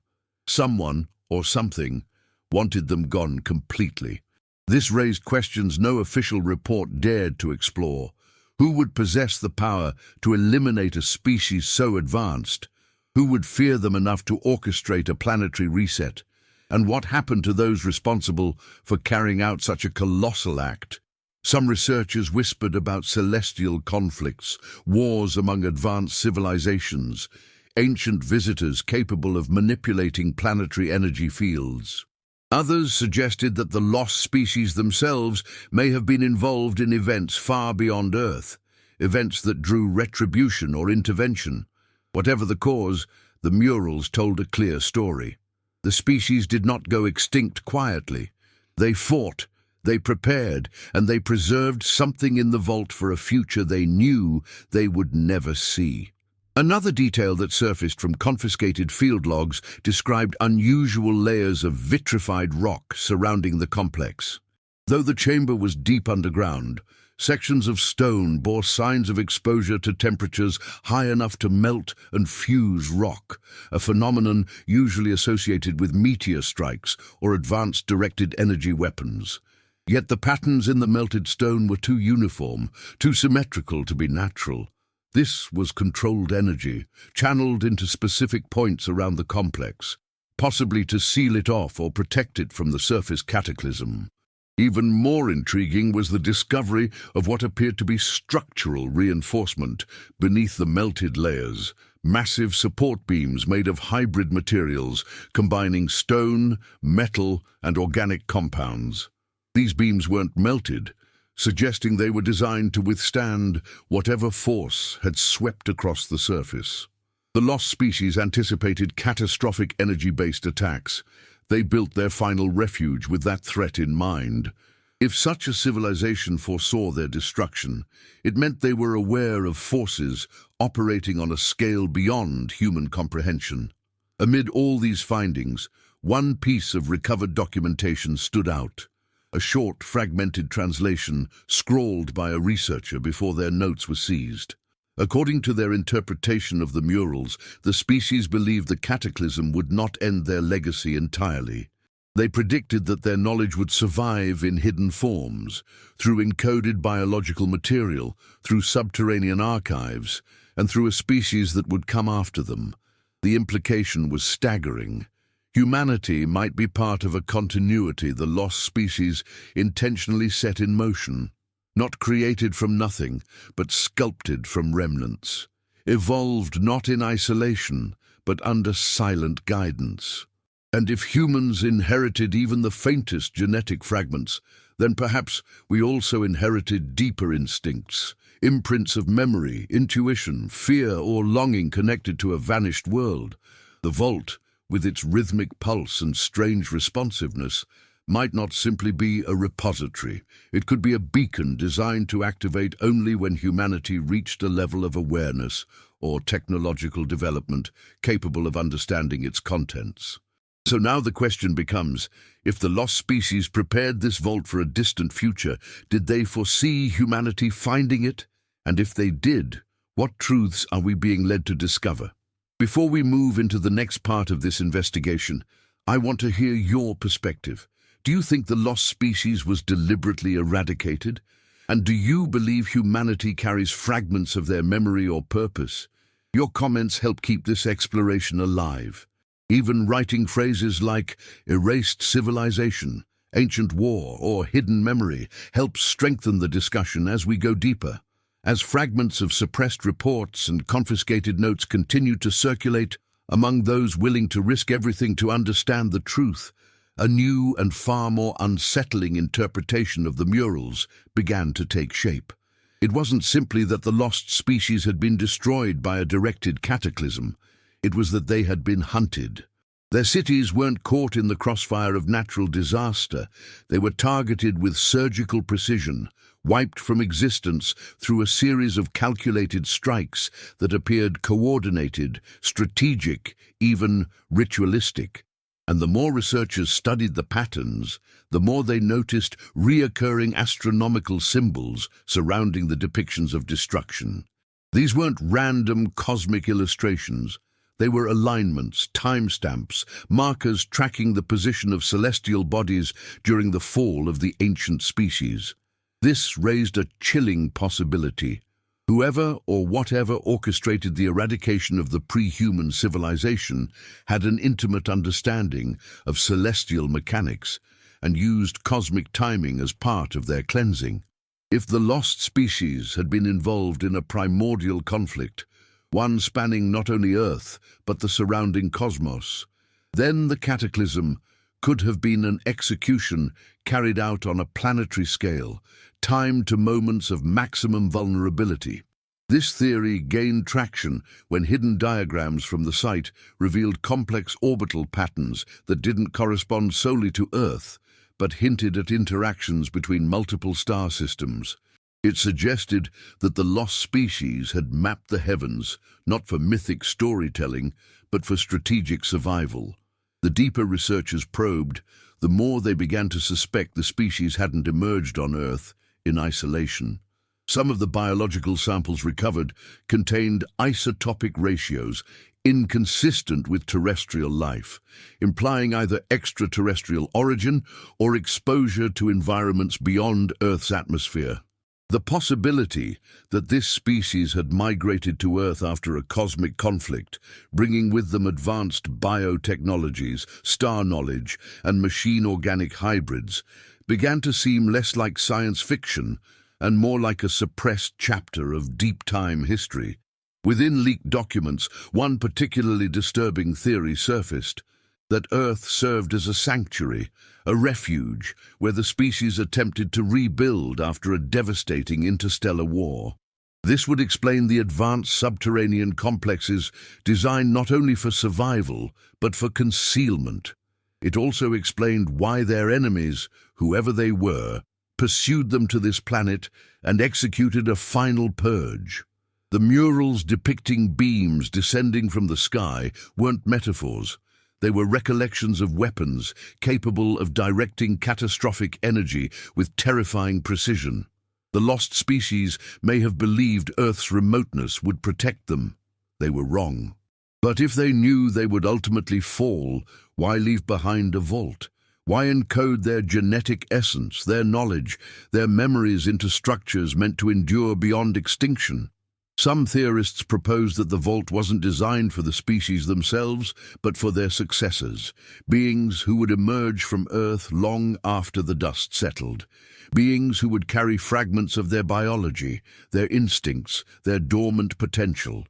Someone, or something, wanted them gone completely. This raised questions no official report dared to explore. Who would possess the power to eliminate a species so advanced? Who would fear them enough to orchestrate a planetary reset? And what happened to those responsible for carrying out such a colossal act? Some researchers whispered about celestial conflicts, wars among advanced civilizations, ancient visitors capable of manipulating planetary energy fields. Others suggested that the lost species themselves may have been involved in events far beyond Earth, events that drew retribution or intervention. Whatever the cause, the murals told a clear story. The species did not go extinct quietly. They fought, they prepared, and they preserved something in the vault for a future they knew they would never see. Another detail that surfaced from confiscated field logs described unusual layers of vitrified rock surrounding the complex. Though the chamber was deep underground, sections of stone bore signs of exposure to temperatures high enough to melt and fuse rock, a phenomenon usually associated with meteor strikes or advanced directed energy weapons. Yet the patterns in the melted stone were too uniform, too symmetrical to be natural. This was controlled energy, channeled into specific points around the complex, possibly to seal it off or protect it from the surface cataclysm. Even more intriguing was the discovery of what appeared to be structural reinforcement beneath the melted layers, massive support beams made of hybrid materials combining stone, metal, and organic compounds. These beams weren't melted, suggesting they were designed to withstand whatever force had swept across the surface. The lost species anticipated catastrophic energy-based attacks. They built their final refuge with that threat in mind. If such a civilization foresaw their destruction, it meant they were aware of forces operating on a scale beyond human comprehension. Amid all these findings, one piece of recovered documentation stood out. A short, fragmented translation scrawled by a researcher before their notes were seized. According to their interpretation of the murals, the species believed the cataclysm would not end their legacy entirely. They predicted that their knowledge would survive in hidden forms, through encoded biological material, through subterranean archives, and through a species that would come after them. The implication was staggering. Humanity might be part of a continuity the lost species intentionally set in motion, not created from nothing, but sculpted from remnants, evolved not in isolation, but under silent guidance. And if humans inherited even the faintest genetic fragments, then perhaps we also inherited deeper instincts, imprints of memory, intuition, fear, or longing connected to a vanished world. The vault, with its rhythmic pulse and strange responsiveness, might not simply be a repository. It could be a beacon designed to activate only when humanity reached a level of awareness or technological development capable of understanding its contents. So now the question becomes, if the lost species prepared this vault for a distant future, did they foresee humanity finding it? And if they did, what truths are we being led to discover? Before we move into the next part of this investigation, I want to hear your perspective. Do you think the lost species was deliberately eradicated? And do you believe humanity carries fragments of their memory or purpose? Your comments help keep this exploration alive. Even writing phrases like erased civilization, ancient war, or hidden memory helps strengthen the discussion as we go deeper. As fragments of suppressed reports and confiscated notes continue to circulate among those willing to risk everything to understand the truth, a new and far more unsettling interpretation of the murals began to take shape. It wasn't simply that the lost species had been destroyed by a directed cataclysm. It was that they had been hunted. Their cities weren't caught in the crossfire of natural disaster. They were targeted with surgical precision, wiped from existence through a series of calculated strikes that appeared coordinated, strategic, even ritualistic. And the more researchers studied the patterns, the more they noticed reoccurring astronomical symbols surrounding the depictions of destruction. These weren't random cosmic illustrations. They were alignments, timestamps, markers tracking the position of celestial bodies during the fall of the ancient species. This raised a chilling possibility. Whoever or whatever orchestrated the eradication of the pre-human civilization had an intimate understanding of celestial mechanics and used cosmic timing as part of their cleansing. If the lost species had been involved in a primordial conflict, one spanning not only Earth but the surrounding cosmos, then the cataclysm could have been an execution carried out on a planetary scale, timed to moments of maximum vulnerability. This theory gained traction when hidden diagrams from the site revealed complex orbital patterns that didn't correspond solely to Earth, but hinted at interactions between multiple star systems. It suggested that the lost species had mapped the heavens, not for mythic storytelling, but for strategic survival. The deeper researchers probed, the more they began to suspect the species hadn't emerged on Earth in isolation. Some of the biological samples recovered contained isotopic ratios inconsistent with terrestrial life, implying either extraterrestrial origin or exposure to environments beyond Earth's atmosphere. The possibility that this species had migrated to Earth after a cosmic conflict, bringing with them advanced biotechnologies, star knowledge, and machine-organic hybrids, began to seem less like science fiction and more like a suppressed chapter of deep-time history. Within leaked documents, one particularly disturbing theory surfaced: that Earth served as a sanctuary, a refuge, where the species attempted to rebuild after a devastating interstellar war. This would explain the advanced subterranean complexes designed not only for survival, but for concealment. It also explained why their enemies, whoever they were, pursued them to this planet and executed a final purge. The murals depicting beams descending from the sky weren't metaphors. They were recollections of weapons capable of directing catastrophic energy with terrifying precision. The lost species may have believed Earth's remoteness would protect them. They were wrong. But if they knew they would ultimately fall, why leave behind a vault? Why encode their genetic essence, their knowledge, their memories into structures meant to endure beyond extinction? Some theorists propose that the vault wasn't designed for the species themselves, but for their successors, beings who would emerge from Earth long after the dust settled, beings who would carry fragments of their biology, their instincts, their dormant potential,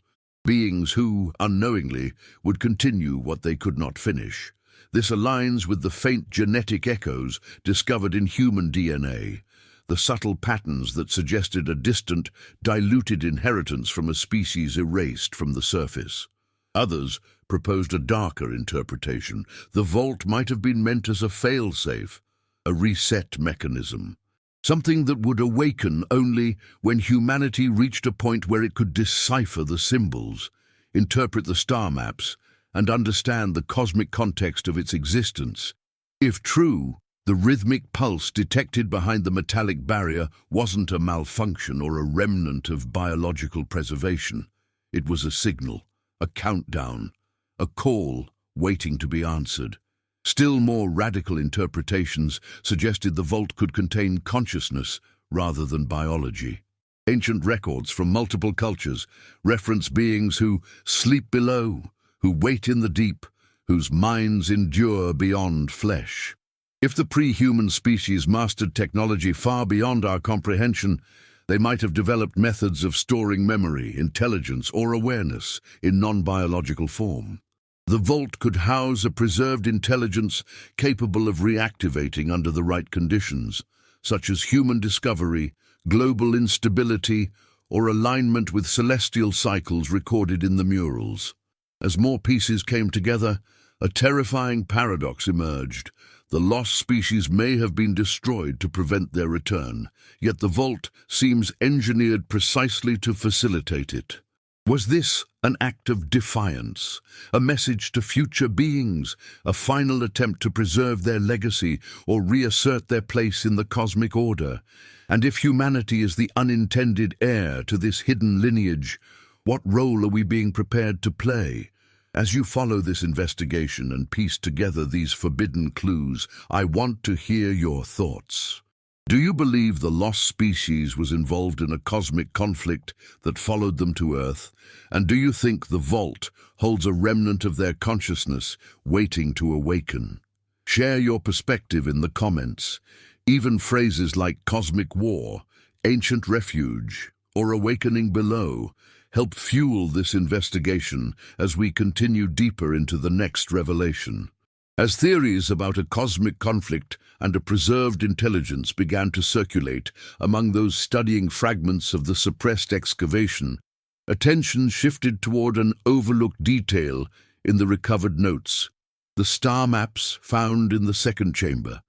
beings who, unknowingly, would continue what they could not finish. This aligns with the faint genetic echoes discovered in human DNA, the subtle patterns that suggested a distant, diluted inheritance from a species erased from the surface. Others proposed a darker interpretation. The vault might have been meant as a fail-safe, a reset mechanism, something that would awaken only when humanity reached a point where it could decipher the symbols, interpret the star maps, and understand the cosmic context of its existence. If true, the rhythmic pulse detected behind the metallic barrier wasn't a malfunction or a remnant of biological preservation. It was a signal, a countdown, a call waiting to be answered. Still more radical interpretations suggested the vault could contain consciousness rather than biology. Ancient records from multiple cultures reference beings who sleep below, who wait in the deep, whose minds endure beyond flesh. If the pre-human species mastered technology far beyond our comprehension, they might have developed methods of storing memory, intelligence, or awareness in non-biological form. The vault could house a preserved intelligence capable of reactivating under the right conditions, such as human discovery, global instability, or alignment with celestial cycles recorded in the murals. As more pieces came together, a terrifying paradox emerged. The lost species may have been destroyed to prevent their return, yet the vault seems engineered precisely to facilitate it. Was this an act of defiance, a message to future beings, a final attempt to preserve their legacy or reassert their place in the cosmic order? And if humanity is the unintended heir to this hidden lineage, what role are we being prepared to play? As you follow this investigation and piece together these forbidden clues, I want to hear your thoughts. Do you believe the lost species was involved in a cosmic conflict that followed them to Earth? And do you think the vault holds a remnant of their consciousness waiting to awaken? Share your perspective in the comments. Even phrases like cosmic war, ancient refuge, or awakening below help fuel this investigation as we continue deeper into the next revelation. As theories about a cosmic conflict and a preserved intelligence began to circulate among those studying fragments of the suppressed excavation, attention shifted toward an overlooked detail in the recovered notes, the star maps found in the second chamber.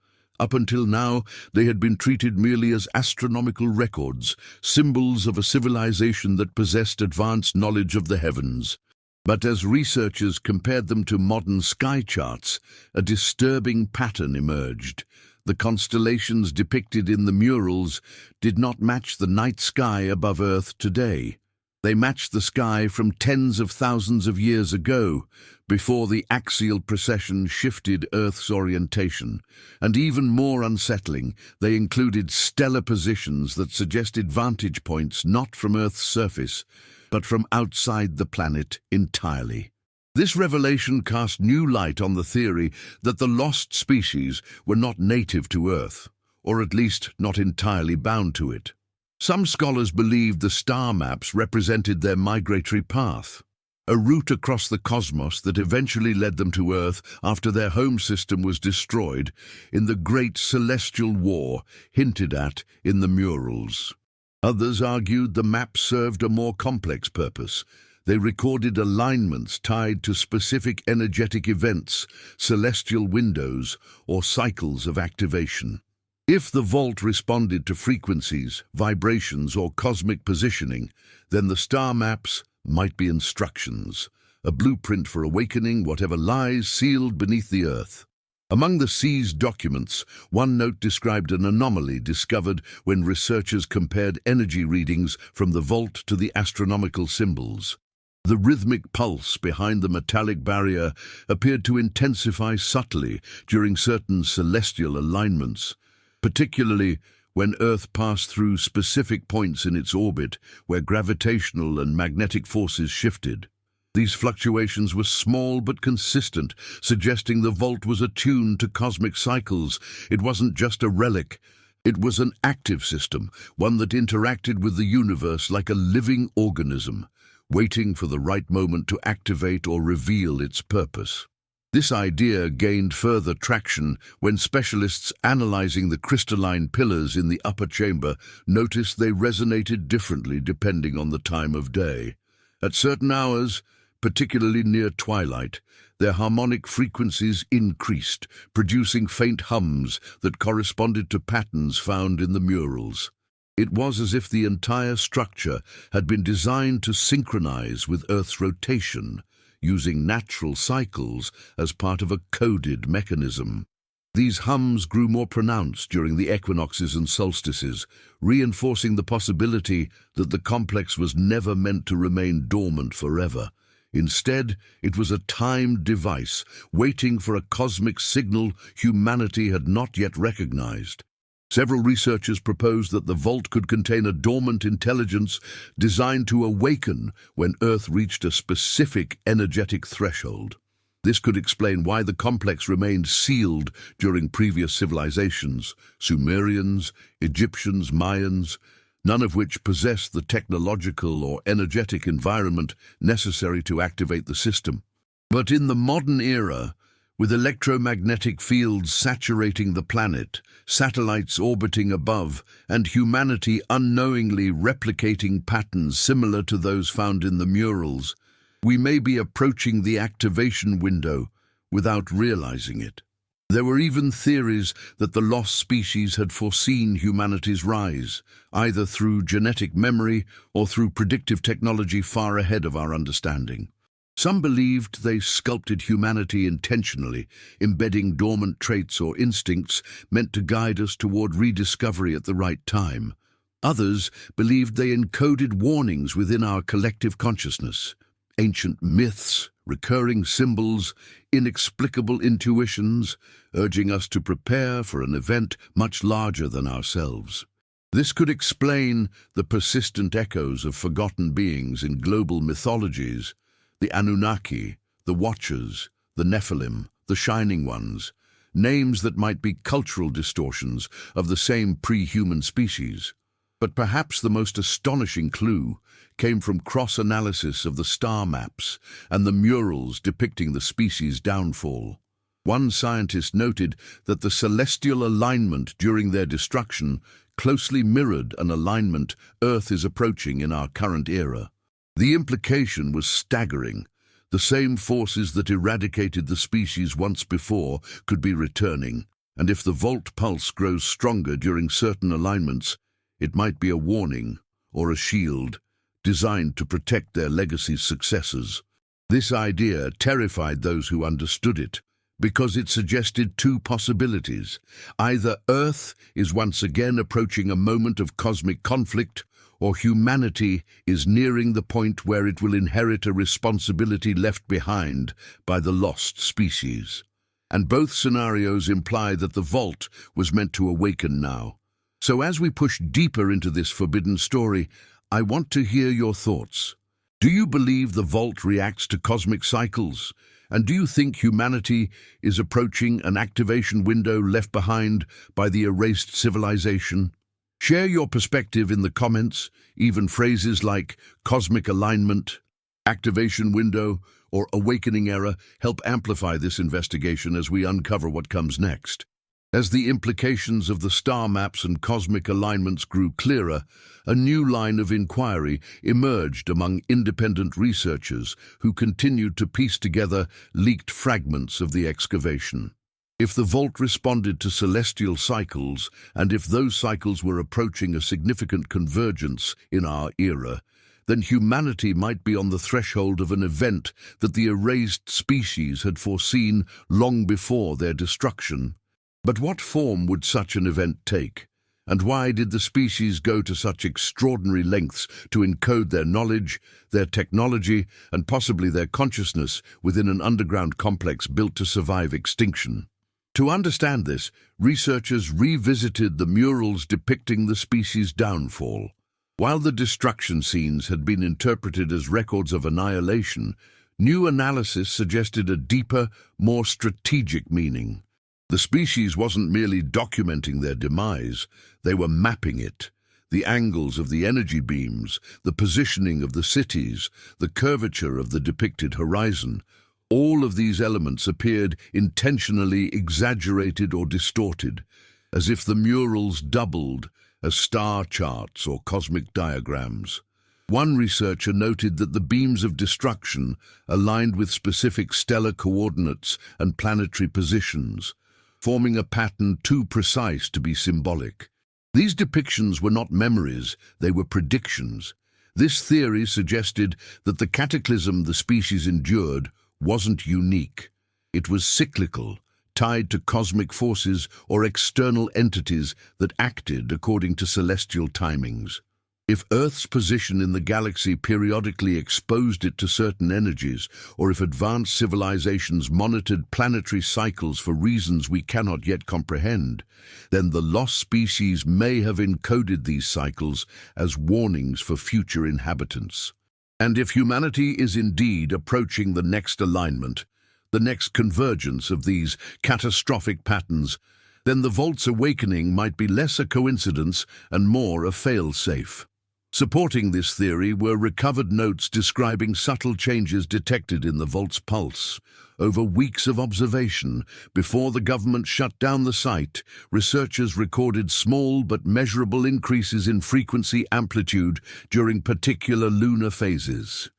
Up until now, they had been treated merely as astronomical records, symbols of a civilization that possessed advanced knowledge of the heavens. But as researchers compared them to modern sky charts, a disturbing pattern emerged. The constellations depicted in the murals did not match the night sky above Earth today. They matched the sky from tens of thousands of years ago, before the axial precession shifted Earth's orientation. And even more unsettling, they included stellar positions that suggested vantage points not from Earth's surface, but from outside the planet entirely. This revelation cast new light on the theory that the lost species were not native to Earth, or at least not entirely bound to it. Some scholars believed the star maps represented their migratory path, a route across the cosmos that eventually led them to Earth after their home system was destroyed in the Great Celestial War hinted at in the murals. Others argued the maps served a more complex purpose. They recorded alignments tied to specific energetic events, celestial windows, or cycles of activation. If the vault responded to frequencies, vibrations, or cosmic positioning, then the star maps might be instructions, a blueprint for awakening whatever lies sealed beneath the Earth. Among the seized documents, one note described an anomaly discovered when researchers compared energy readings from the vault to the astronomical symbols. The rhythmic pulse behind the metallic barrier appeared to intensify subtly during certain celestial alignments, particularly when Earth passed through specific points in its orbit where gravitational and magnetic forces shifted. These fluctuations were small but consistent, suggesting the vault was attuned to cosmic cycles. It wasn't just a relic. It was an active system, one that interacted with the universe like a living organism, waiting for the right moment to activate or reveal its purpose. This idea gained further traction when specialists analyzing the crystalline pillars in the upper chamber noticed they resonated differently depending on the time of day. At certain hours, particularly near twilight, their harmonic frequencies increased, producing faint hums that corresponded to patterns found in the murals. It was as if the entire structure had been designed to synchronize with Earth's rotation, using natural cycles as part of a coded mechanism. These hums grew more pronounced during the equinoxes and solstices, reinforcing the possibility that the complex was never meant to remain dormant forever. Instead, it was a timed device, waiting for a cosmic signal humanity had not yet recognized. Several researchers proposed that the vault could contain a dormant intelligence designed to awaken when Earth reached a specific energetic threshold. This could explain why the complex remained sealed during previous civilizations, Sumerians, Egyptians, Mayans, none of which possessed the technological or energetic environment necessary to activate the system. But in the modern era, with electromagnetic fields saturating the planet, satellites orbiting above, and humanity unknowingly replicating patterns similar to those found in the murals, we may be approaching the activation window without realizing it. There were even theories that the lost species had foreseen humanity's rise, either through genetic memory or through predictive technology far ahead of our understanding. Some believed they sculpted humanity intentionally, embedding dormant traits or instincts meant to guide us toward rediscovery at the right time. Others believed they encoded warnings within our collective consciousness, ancient myths, recurring symbols, inexplicable intuitions, urging us to prepare for an event much larger than ourselves. This could explain the persistent echoes of forgotten beings in global mythologies, the Anunnaki, the Watchers, the Nephilim, the Shining Ones, names that might be cultural distortions of the same pre-human species. But perhaps the most astonishing clue came from cross-analysis of the star maps and the murals depicting the species' downfall. One scientist noted that the celestial alignment during their destruction closely mirrored an alignment Earth is approaching in our current era. The implication was staggering. The same forces that eradicated the species once before could be returning, and if the vault pulse grows stronger during certain alignments, it might be a warning or a shield designed to protect their legacy's successors. This idea terrified those who understood it, because it suggested two possibilities. Either Earth is once again approaching a moment of cosmic conflict, or humanity is nearing the point where it will inherit a responsibility left behind by the lost species. And both scenarios imply that the vault was meant to awaken now. So as we push deeper into this forbidden story, I want to hear your thoughts. Do you believe the vault reacts to cosmic cycles? And do you think humanity is approaching an activation window left behind by the erased civilization? Share your perspective in the comments. Even phrases like cosmic alignment, activation window, or awakening era help amplify this investigation as we uncover what comes next. As the implications of the star maps and cosmic alignments grew clearer, a new line of inquiry emerged among independent researchers who continued to piece together leaked fragments of the excavation. If the vault responded to celestial cycles, and if those cycles were approaching a significant convergence in our era, then humanity might be on the threshold of an event that the erased species had foreseen long before their destruction. But what form would such an event take? And why did the species go to such extraordinary lengths to encode their knowledge, their technology, and possibly their consciousness within an underground complex built to survive extinction? To understand this, researchers revisited the murals depicting the species' downfall. While the destruction scenes had been interpreted as records of annihilation, new analysis suggested a deeper, more strategic meaning. The species wasn't merely documenting their demise, they were mapping it. The angles of the energy beams, the positioning of the cities, the curvature of the depicted horizon, all of these elements appeared intentionally exaggerated or distorted, as if the murals doubled as star charts or cosmic diagrams. One researcher noted that the beams of destruction aligned with specific stellar coordinates and planetary positions, forming a pattern too precise to be symbolic. These depictions were not memories, they were predictions. This theory suggested that the cataclysm the species endured wasn't unique. It was cyclical, tied to cosmic forces or external entities that acted according to celestial timings. If Earth's position in the galaxy periodically exposed it to certain energies, or if advanced civilizations monitored planetary cycles for reasons we cannot yet comprehend, then the lost species may have encoded these cycles as warnings for future inhabitants. And if humanity is indeed approaching the next alignment, the next convergence of these catastrophic patterns, then the vault's awakening might be less a coincidence and more a fail-safe. Supporting this theory were recovered notes describing subtle changes detected in the vault's pulse. Over weeks of observation, before the government shut down the site, researchers recorded small but measurable increases in frequency amplitude during particular lunar phases.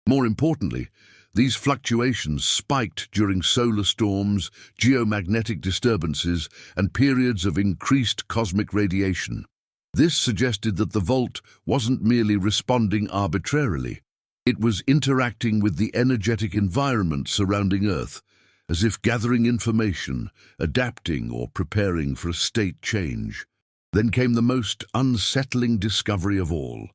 More importantly, these fluctuations spiked during solar storms, geomagnetic disturbances, and periods of increased cosmic radiation. This suggested that the vault wasn't merely responding arbitrarily. It was interacting with the energetic environment surrounding Earth, as if gathering information, adapting or preparing for a state change. Then came the most unsettling discovery of all.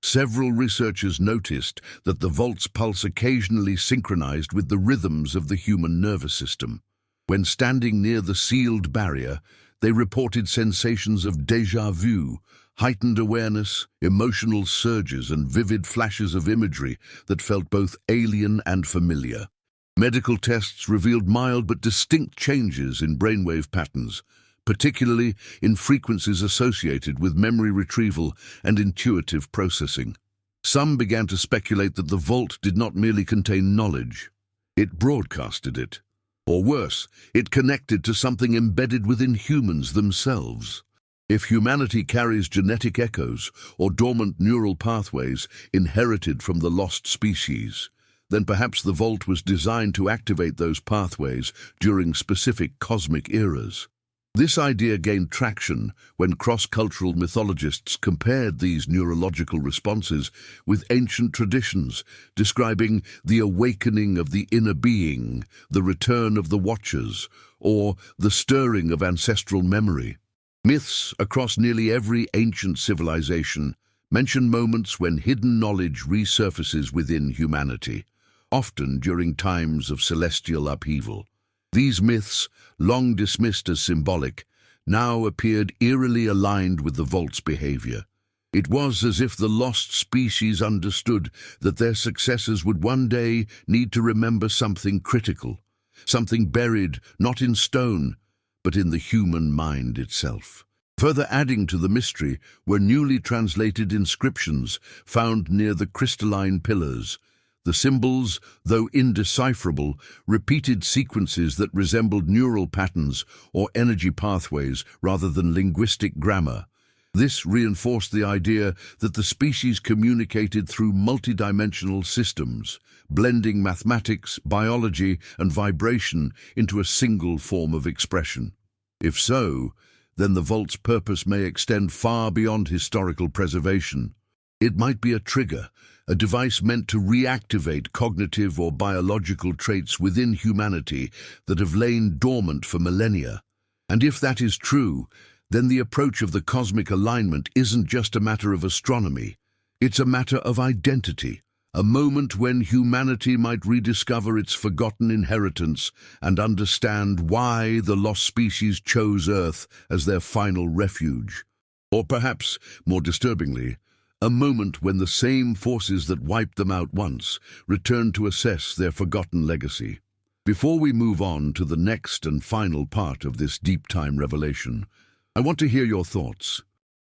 Several researchers noticed that the vault's pulse occasionally synchronized with the rhythms of the human nervous system. When standing near the sealed barrier, they reported sensations of déjà vu, heightened awareness, emotional surges, and vivid flashes of imagery that felt both alien and familiar. Medical tests revealed mild but distinct changes in brainwave patterns, particularly in frequencies associated with memory retrieval and intuitive processing. Some began to speculate that the vault did not merely contain knowledge, it broadcasted it. Or worse, it connected to something embedded within humans themselves. If humanity carries genetic echoes or dormant neural pathways inherited from the lost species, then perhaps the vault was designed to activate those pathways during specific cosmic eras. This idea gained traction when cross-cultural mythologists compared these neurological responses with ancient traditions, describing the awakening of the inner being, the return of the Watchers, or the stirring of ancestral memory. Myths across nearly every ancient civilization mention moments when hidden knowledge resurfaces within humanity, often during times of celestial upheaval. These myths, long dismissed as symbolic, now appeared eerily aligned with the vault's behavior. It was as if the lost species understood that their successors would one day need to remember something critical, something buried not in stone, but in the human mind itself. Further adding to the mystery were newly translated inscriptions found near the crystalline pillars. The symbols, though indecipherable, repeated sequences that resembled neural patterns or energy pathways rather than linguistic grammar. This reinforced the idea that the species communicated through multidimensional systems, blending mathematics, biology, and vibration into a single form of expression. If so, then the vault's purpose may extend far beyond historical preservation. It might be a trigger, a device meant to reactivate cognitive or biological traits within humanity that have lain dormant for millennia. And if that is true, then the approach of the cosmic alignment isn't just a matter of astronomy. It's a matter of identity, a moment when humanity might rediscover its forgotten inheritance and understand why the lost species chose Earth as their final refuge. Or perhaps, more disturbingly, a moment when the same forces that wiped them out once return to assess their forgotten legacy. Before we move on to the next and final part of this deep-time revelation, I want to hear your thoughts.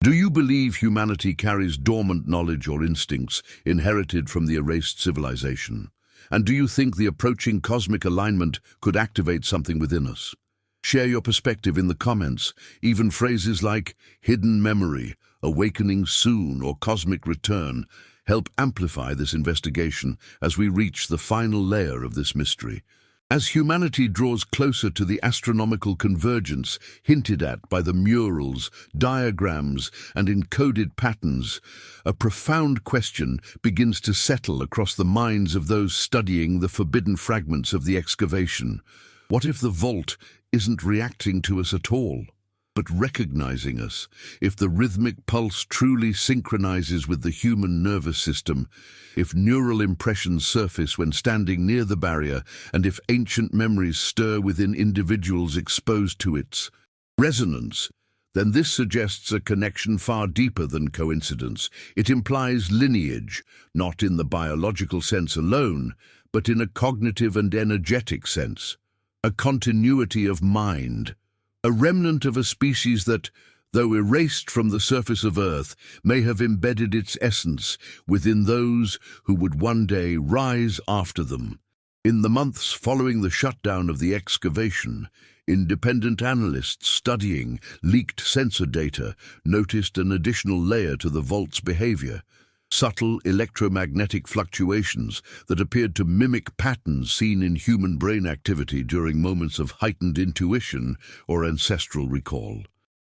Do you believe humanity carries dormant knowledge or instincts inherited from the erased civilization? And do you think the approaching cosmic alignment could activate something within us? Share your perspective in the comments. Even phrases like hidden memory, awakening soon, or cosmic return help amplify this investigation as we reach the final layer of this mystery. As humanity draws closer to the astronomical convergence hinted at by the murals, diagrams, and encoded patterns, a profound question begins to settle across the minds of those studying the forbidden fragments of the excavation. What if the vault isn't reacting to us at all, but recognizing us? If the rhythmic pulse truly synchronizes with the human nervous system, if neural impressions surface when standing near the barrier, and if ancient memories stir within individuals exposed to its resonance, then this suggests a connection far deeper than coincidence. It implies lineage, not in the biological sense alone, but in a cognitive and energetic sense, a continuity of mind, a remnant of a species that, though erased from the surface of Earth, may have embedded its essence within those who would one day rise after them. In the months following the shutdown of the excavation, independent analysts studying leaked sensor data noticed an additional layer to the vault's behavior. Subtle electromagnetic fluctuations that appeared to mimic patterns seen in human brain activity during moments of heightened intuition or ancestral recall.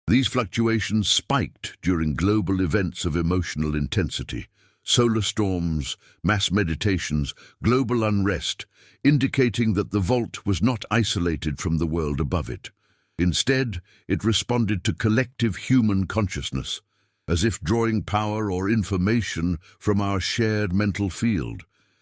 These fluctuations spiked during global events of emotional intensity, solar storms, mass meditations, global unrest, indicating that the vault was not isolated from the world above it. Instead, it responded to collective human consciousness, as if drawing power or information from our shared mental field.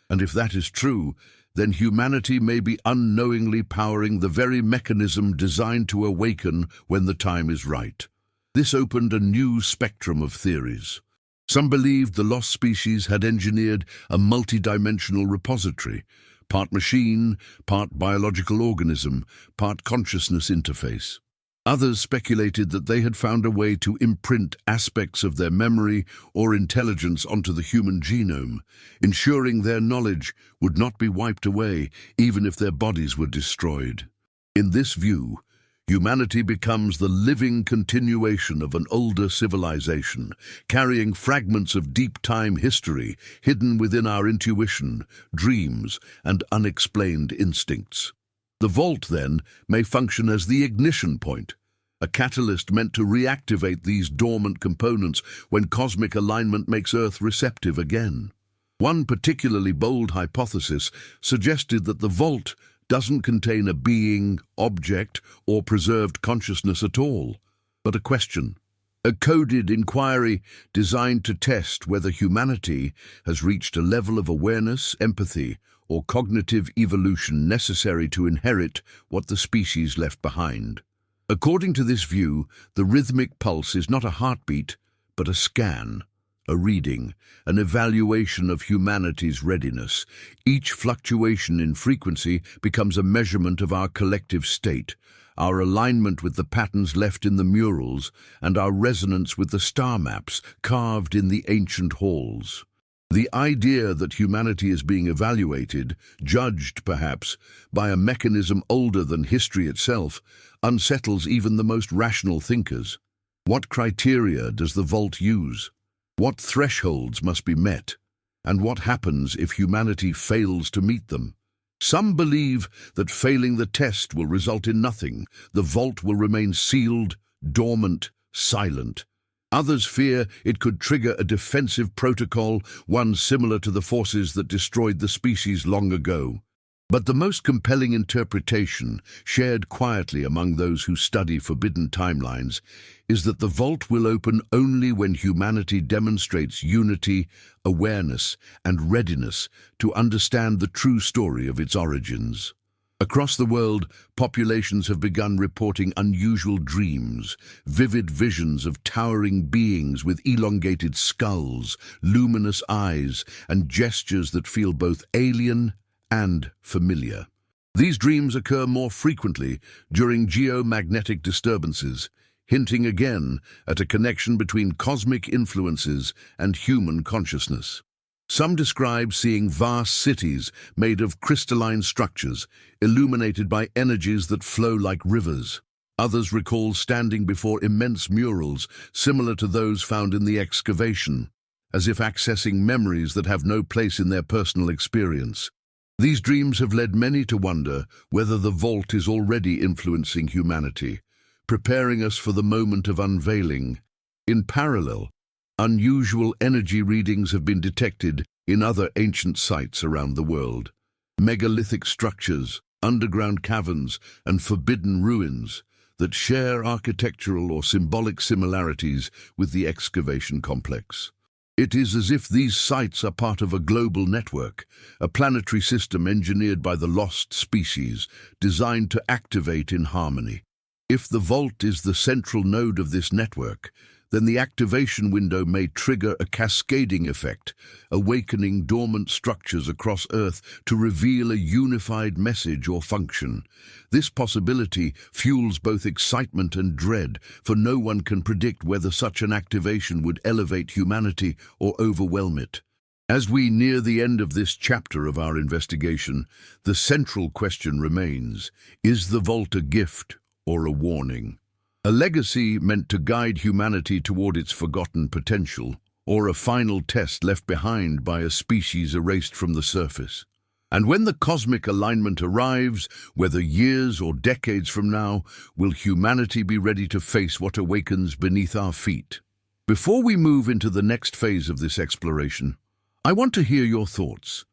And if that is true, then humanity may be unknowingly powering the very mechanism designed to awaken when the time is right. This opened a new spectrum of theories. Some believed the lost species had engineered a multidimensional repository, part machine, part biological organism, part consciousness interface. Others speculated that they had found a way to imprint aspects of their memory or intelligence onto the human genome, ensuring their knowledge would not be wiped away even if their bodies were destroyed. In this view, humanity becomes the living continuation of an older civilization, carrying fragments of deep-time history hidden within our intuition, dreams, and unexplained instincts. The vault, then, may function as the ignition point, a catalyst meant to reactivate these dormant components when cosmic alignment makes Earth receptive again. One particularly bold hypothesis suggested that the vault doesn't contain a being, object, or preserved consciousness at all, but a question, a coded inquiry designed to test whether humanity has reached a level of awareness, empathy, or cognitive evolution necessary to inherit what the species left behind. According to this view, the rhythmic pulse is not a heartbeat, but a scan, a reading, an evaluation of humanity's readiness. Each fluctuation in frequency becomes a measurement of our collective state, our alignment with the patterns left in the murals, and our resonance with the star maps carved in the ancient halls. The idea that humanity is being evaluated, judged perhaps, by a mechanism older than history itself, unsettles even the most rational thinkers. What criteria does the vault use? What thresholds must be met? And what happens if humanity fails to meet them? Some believe that failing the test will result in nothing. The vault will remain sealed, dormant, silent. Others fear it could trigger a defensive protocol, one similar to the forces that destroyed the species long ago. But the most compelling interpretation, shared quietly among those who study forbidden timelines, is that the vault will open only when humanity demonstrates unity, awareness, and readiness to understand the true story of its origins. Across the world, populations have begun reporting unusual dreams, vivid visions of towering beings with elongated skulls, luminous eyes, and gestures that feel both alien and familiar. These dreams occur more frequently during geomagnetic disturbances, hinting again at a connection between cosmic influences and human consciousness. Some describe seeing vast cities made of crystalline structures, illuminated by energies that flow like rivers. Others recall standing before immense murals similar to those found in the excavation, as if accessing memories that have no place in their personal experience. These dreams have led many to wonder whether the vault is already influencing humanity, preparing us for the moment of unveiling. In parallel, unusual energy readings have been detected in other ancient sites around the world. Megalithic structures, underground caverns, and forbidden ruins that share architectural or symbolic similarities with the excavation complex. It is as if these sites are part of a global network, a planetary system engineered by the lost species, designed to activate in harmony. If the vault is the central node of this network, then the activation window may trigger a cascading effect, awakening dormant structures across Earth to reveal a unified message or function. This possibility fuels both excitement and dread, for no one can predict whether such an activation would elevate humanity or overwhelm it. As we near the end of this chapter of our investigation, the central question remains: is the vault a gift or a warning? A legacy meant to guide humanity toward its forgotten potential, or a final test left behind by a species erased from the surface? And when the cosmic alignment arrives, whether years or decades from now, will humanity be ready to face what awakens beneath our feet? Before we move into the next phase of this exploration, I want to hear your thoughts.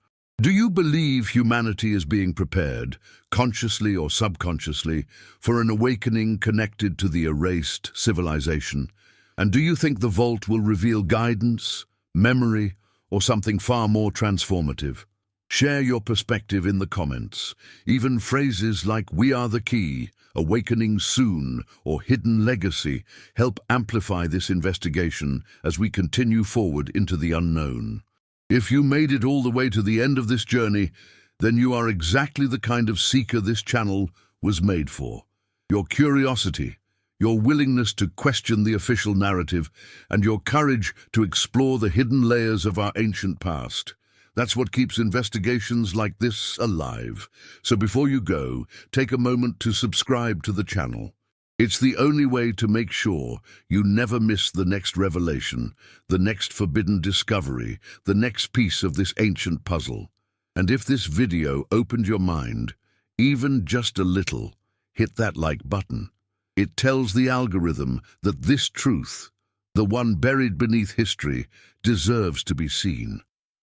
Do you believe humanity is being prepared, consciously or subconsciously, for an awakening connected to the erased civilization? And do you think the vault will reveal guidance, memory, or something far more transformative? Share your perspective in the comments. Even phrases like "we are the key," "awakening soon," or "hidden legacy" help amplify this investigation as we continue forward into the unknown. If you made it all the way to the end of this journey, then you are exactly the kind of seeker this channel was made for. Your curiosity, your willingness to question the official narrative, and your courage to explore the hidden layers of our ancient past. That's what keeps investigations like this alive. So before you go, take a moment to subscribe to the channel. It's the only way to make sure you never miss the next revelation, the next forbidden discovery, the next piece of this ancient puzzle. And if this video opened your mind, even just a little, hit that like button. It tells the algorithm that this truth, the one buried beneath history, deserves to be seen.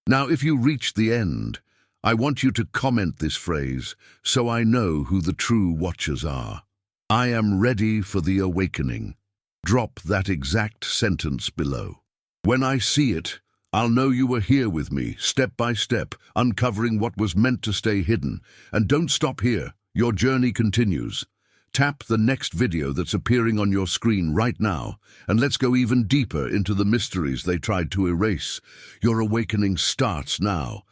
Now, if you reached the end, I want you to comment this phrase so I know who the true watchers are. I am ready for the awakening. Drop that exact sentence below. When I see it, I'll know you were here with me, step by step, uncovering what was meant to stay hidden. And don't stop here. Your journey continues. Tap the next video that's appearing on your screen right now, and let's go even deeper into the mysteries they tried to erase. Your awakening starts now.